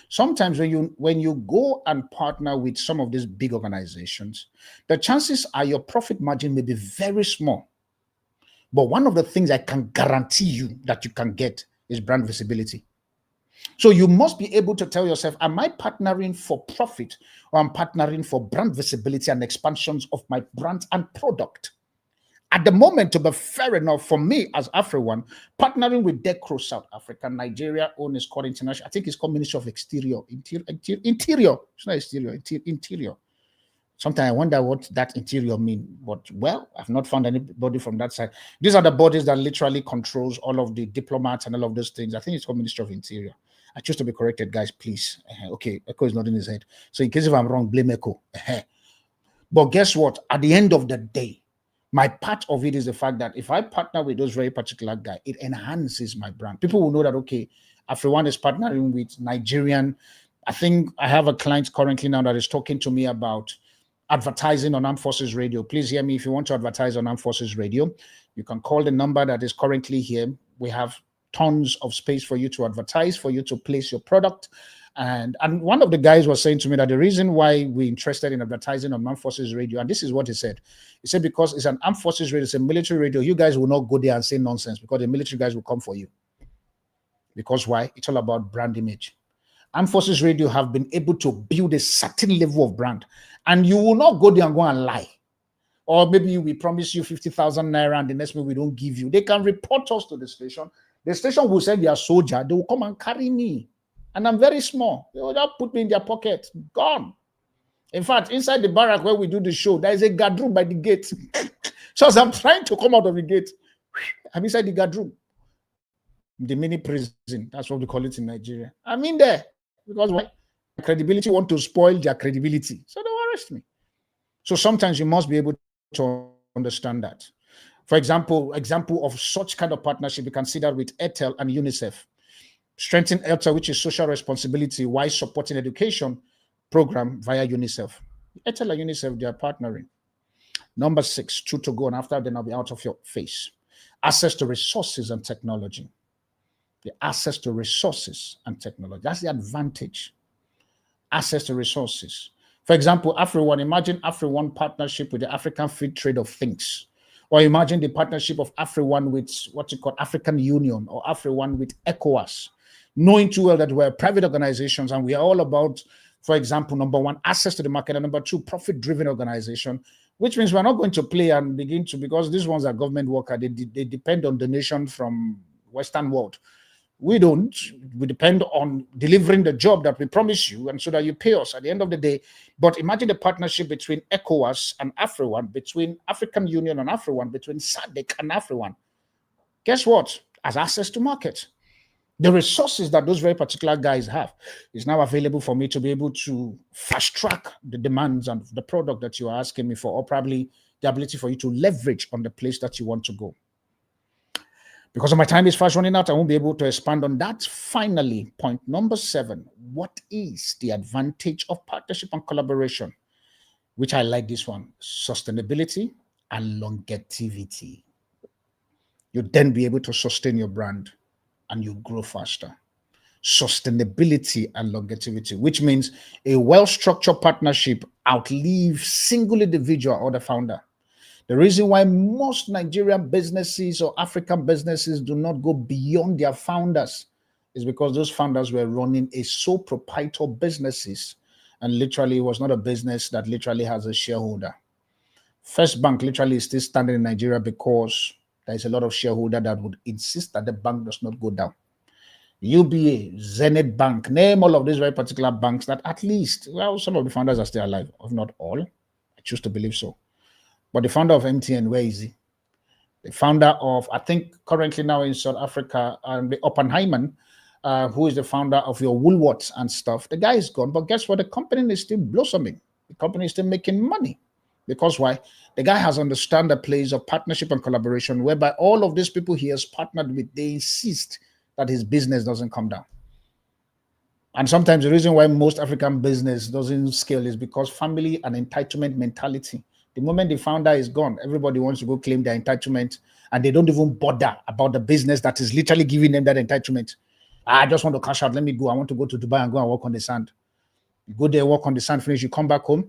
Sometimes when you go and partner with some of these big organizations, the chances are your profit margin may be very small. But one of the things I can guarantee you that you can get is brand visibility. So you must be able to tell yourself, am I partnering for profit or I'm partnering for brand visibility and expansions of my brand and product? At the moment, to be fair enough, for me as AfriOne, partnering with Decro South Africa, Nigeria own is called International. I think it's called Ministry of Exterior. Interior. It's not exterior, interior. Sometimes I wonder what that interior means. But, well, I've not found anybody from that side. These are the bodies that literally controls all of the diplomats and all of those things. I think it's called Ministry of Interior. I choose to be corrected, guys, please. Okay, Echo is not in his head. So in case if I'm wrong, blame Echo. But guess what? At the end of the day, my part of it is the fact that if I partner with those very particular guys, it enhances my brand. People will know that, okay, AfriOne is partnering with Nigerian. I think I have a client currently now that is talking to me about advertising on Armed Forces Radio. Please hear me. If you want to advertise on Armed Forces Radio, you can call the number that is currently here. We have tons of space for you to advertise, for you to place your product. And one of the guys was saying to me that the reason why we're interested in advertising on Armed Forces Radio, and this is what he said. He said, because it's an Armed Forces Radio, it's a military radio, you guys will not go there and say nonsense because the military guys will come for you. Because why? It's all about brand image. Armed Forces Radio have been able to build a certain level of brand, and you will not go there and go and lie. Or maybe we promise you 50,000 naira and the next week we don't give you. They can report us to the station. The station will send their soldier. They will come and carry me. And I'm very small. They will just put me in their pocket. Gone. In fact, inside the barrack where we do the show, there is a guard room by the gate. So as I'm trying to come out of the gate, I'm inside the guard room. The mini prison. That's what we call it in Nigeria. I'm in there. Because why? Credibility want to spoil their credibility. So they will arrest me. So sometimes you must be able to understand that. For example of such kind of partnership, you can see that with Airtel and UNICEF. Strengthen Airtel, which is social responsibility, while supporting education program via UNICEF. Airtel and UNICEF, they are partnering. Number 6, 2 to go, and after then I'll be out of your face. Access to resources and technology. The access to resources and technology. That's the advantage. Access to resources. For example, AfriOne, imagine AfriOne partnership with the African Free Trade of Things. Or imagine the partnership of AfriOne with what you call African Union or AfriOne with ECOWAS, knowing too well that we're private organizations and we are all about, for example, number one, access to the market, and number two, profit-driven organization, which means we're not going to play and begin to, because these ones are government workers, they depend on donation from Western world. We don't. We depend on delivering the job that we promise you, and so that you pay us at the end of the day. But imagine the partnership between ECOWAS and AfriOne, between African Union and AfriOne, between SADC and AfriOne. Guess what? As access to market. The resources that those very particular guys have is now available for me to be able to fast track the demands and the product that you are asking me for, or probably the ability for you to leverage on the place that you want to go. Because my time is fast running out, I won't be able to expand on that. Finally, point number 7, what is the advantage of partnership and collaboration? Which I like this one, sustainability and longevity. You'll then be able to sustain your brand and you grow faster. Sustainability and longevity, which means a well-structured partnership outlives single individual or the founder. The reason why most Nigerian businesses or African businesses do not go beyond their founders is because those founders were running a sole proprietor businesses, and literally it was not a business that literally has a shareholder. First Bank literally is still standing in Nigeria because there is a lot of shareholder that would insist that the bank does not go down. UBA, Zenith Bank, name all of these very particular banks that at least, well, some of the founders are still alive, if not all. I choose to believe so. But the founder of MTN, where is he? The founder of, I think currently now in South Africa, the Oppenheimer, who is the founder of your Woolworths and stuff, the guy is gone. But guess what? The company is still blossoming. The company is still making money. Because why? The guy has understood the place of partnership and collaboration, whereby all of these people he has partnered with, they insist that his business doesn't come down. And sometimes the reason why most African business doesn't scale is because family and entitlement mentality. The moment the founder is gone, everybody wants to go claim their entitlement, and they don't even bother about the business that is literally giving them that entitlement. I just want to cash out. Let me go. I want to go to Dubai and go and walk on the sand. You go there, walk on the sand, finish, you come back home.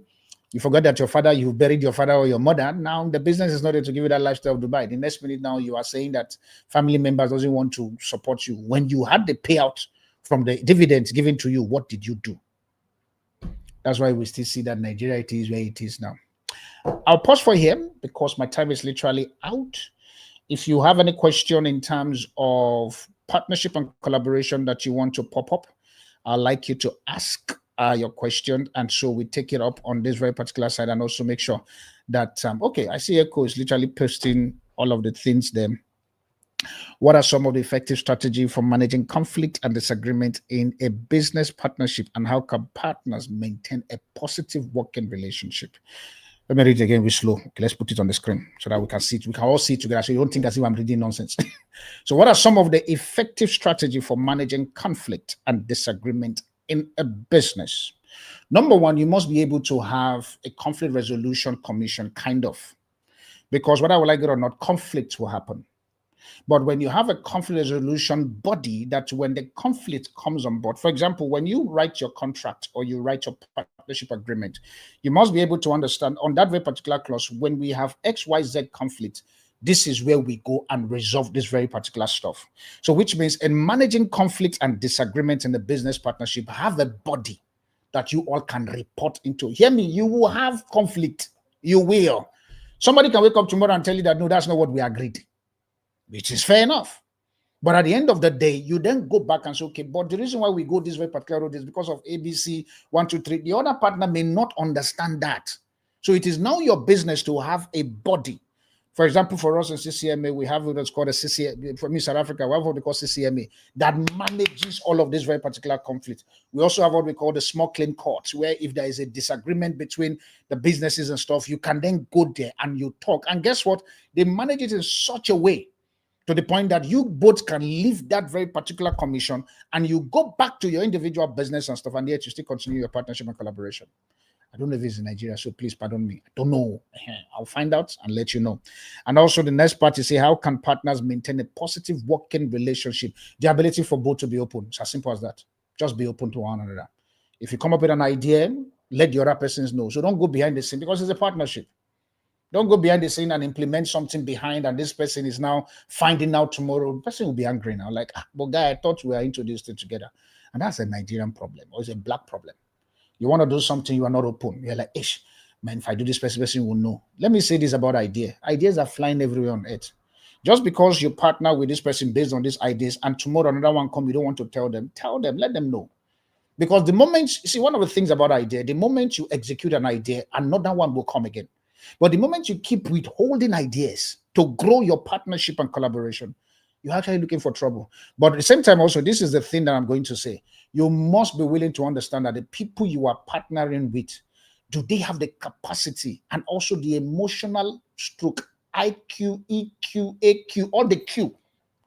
You forgot that your father, you buried your father or your mother. Now the business is not there to give you that lifestyle of Dubai. The next minute now you are saying that family members doesn't want to support you. When you had the payout from the dividends given to you, what did you do? That's why we still see that Nigeria, it is where it is now. I'll pause for here because my time is literally out. If you have any question in terms of partnership and collaboration that you want to pop up, I'd like you to ask your question, and so we take it up on this very particular side, and also make sure that okay, I see Echo is literally posting all of the things there. What are some of the effective strategies for managing conflict and disagreement in a business partnership, and how can partners maintain a positive working relationship? Let me read it again. We're slow. Okay, let's put it on the screen so that we can see it. We can all see it together, so you don't think as if I'm reading nonsense. So what are some of the effective strategies for managing conflict and disagreement in a business? Number one, you must be able to have a conflict resolution commission, kind of. Because whether I like it or not, conflict will happen. But when you have a conflict resolution body, that when the conflict comes on board, for example, when you write your contract or you write your partnership agreement, you must be able to understand on that very particular clause, when we have XYZ conflict, this is where we go and resolve this very particular stuff. So which means in managing conflict and disagreement in the business partnership, have a body that you all can report into. Hear me, you will have conflict. You will. Somebody can wake up tomorrow and tell you that, no, that's not what we agreed, which is fair enough. But at the end of the day, you then go back and say, okay, but the reason why we go this very particular road is because of ABC, 1, 2, 3. The other partner may not understand that. So it is now your business to have a body. For example, for us in CCMA, we have what's called a CCMA. For me, South Africa, we have what we call CCMA that manages all of this very particular conflict. We also have what we call the small claim courts, where if there is a disagreement between the businesses and stuff, you can then go there and you talk. And guess what? They manage it in such a way to the point that you both can leave that very particular commission and you go back to your individual business and stuff, and yet you still continue your partnership and collaboration. I don't know if it's in Nigeria, so please pardon me. I don't know. I'll find out and let you know. And also the next part is, say, how can partners maintain a positive working relationship? The ability for both to be open. It's as simple as that. Just be open to one another. If you come up with an idea let the other persons know. So don't go behind the scene because it's a partnership. Don't go behind the scene and implement something behind, and this person is now finding out tomorrow. The person will be angry now, like, but guy, I thought we were into this thing together. And that's a Nigerian problem, or it's a black problem. You want to do something, you are not open. You're like, ish, man, if I do this, person will know. Let me say this about idea. Ideas are flying everywhere on earth. Just because you partner with this person based on these ideas, and tomorrow another one come, you don't want to tell them, let them know. Because the moment, you see, one of the things about idea, the moment you execute an idea, another one will come again. But the moment you keep withholding ideas to grow your partnership and collaboration, you're actually looking for trouble. But at the same time, also, this is the thing that I'm going to say. You must be willing to understand that the people you are partnering with, do they have the capacity and also the emotional stroke, IQ, EQ, AQ, all the Q?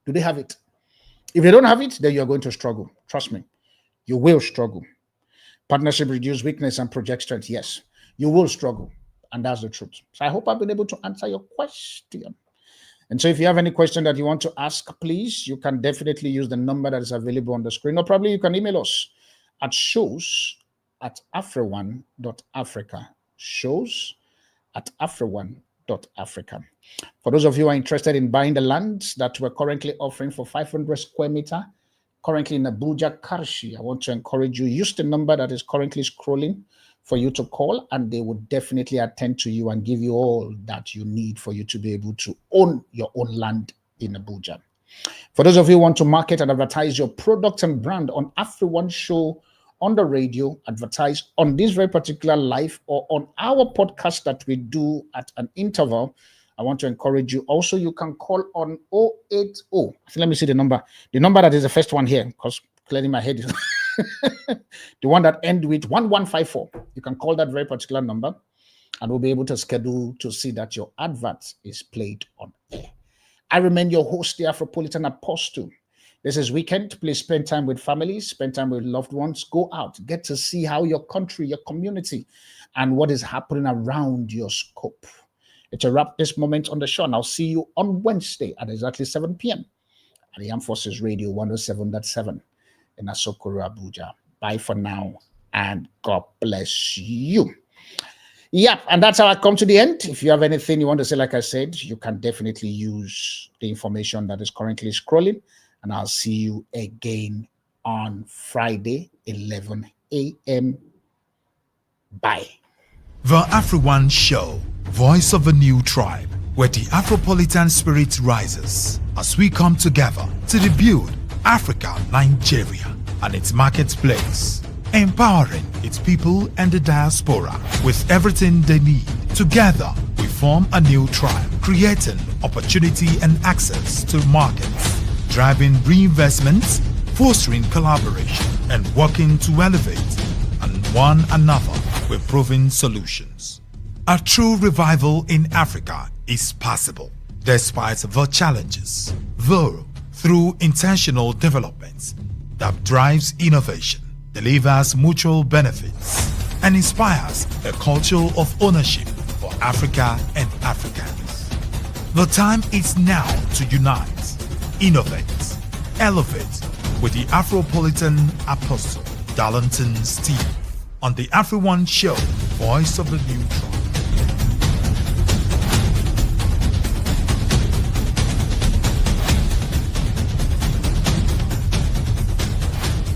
Do they have it? If they don't have it, then you're going to struggle. Trust me, you will struggle. Partnership reduce weakness and project strength. Yes, you will struggle. And that's the truth. So I hope I've been able to answer your question. And so if you have any question that you want to ask, please, you can definitely use the number that is available on the screen, or probably you can email us at shows@afrione.africa. Shows@afrione.africa. For those of you who are interested in buying the land that we're currently offering for 500 square meter, currently in Abuja, Karshi, I want to encourage you, use the number that is currently scrolling for you to call, and they will definitely attend to you and give you all that you need for you to be able to own your own land in Abuja. For those of you who want to market and advertise your product and brand on AfriOne Show, on the radio, advertise on this very particular live, or on our podcast that we do at an interval, I want to encourage you. Also, you can call on 080. Let me see the number. The number that is the first one here, because clearly my head is the one that ends with 1154. You can call that very particular number, and we'll be able to schedule to see that your advert is played on air. I remain your host, the Afropolitan Apostle. This is weekend. Please spend time with families, spend time with loved ones. Go out, get to see how your country, your community, and what is happening around your scope. It's a wrap this moment on the show, and I'll see you on Wednesday at exactly 7 p.m. at the Armed Forces Radio 107.7 in Asokoro, Abuja. Bye for now, and God bless you. Yeah, and that's how I come to the end. If you have anything you want to say, like I said, you can definitely use the information that is currently scrolling, and I'll see you again on Friday, 11 a.m. Bye. The AfriOne Show, voice of a new tribe, where the Afropolitan spirit rises as we come together to rebuild Africa, Nigeria, and its marketplace, empowering its people and the diaspora with everything they need. Together, we form a new tribe, creating opportunity and access to markets, driving reinvestments, fostering collaboration, and working to elevate and one another with proven solutions. A true revival in Africa is possible, despite the challenges, though through intentional development that drives innovation, delivers mutual benefits, and inspires a culture of ownership for Africa and Africans. The time is now to unite, innovate, elevate with the Afropolitan Apostle, Darlington Steve, on the AfriOne Show, voice of the new tribe.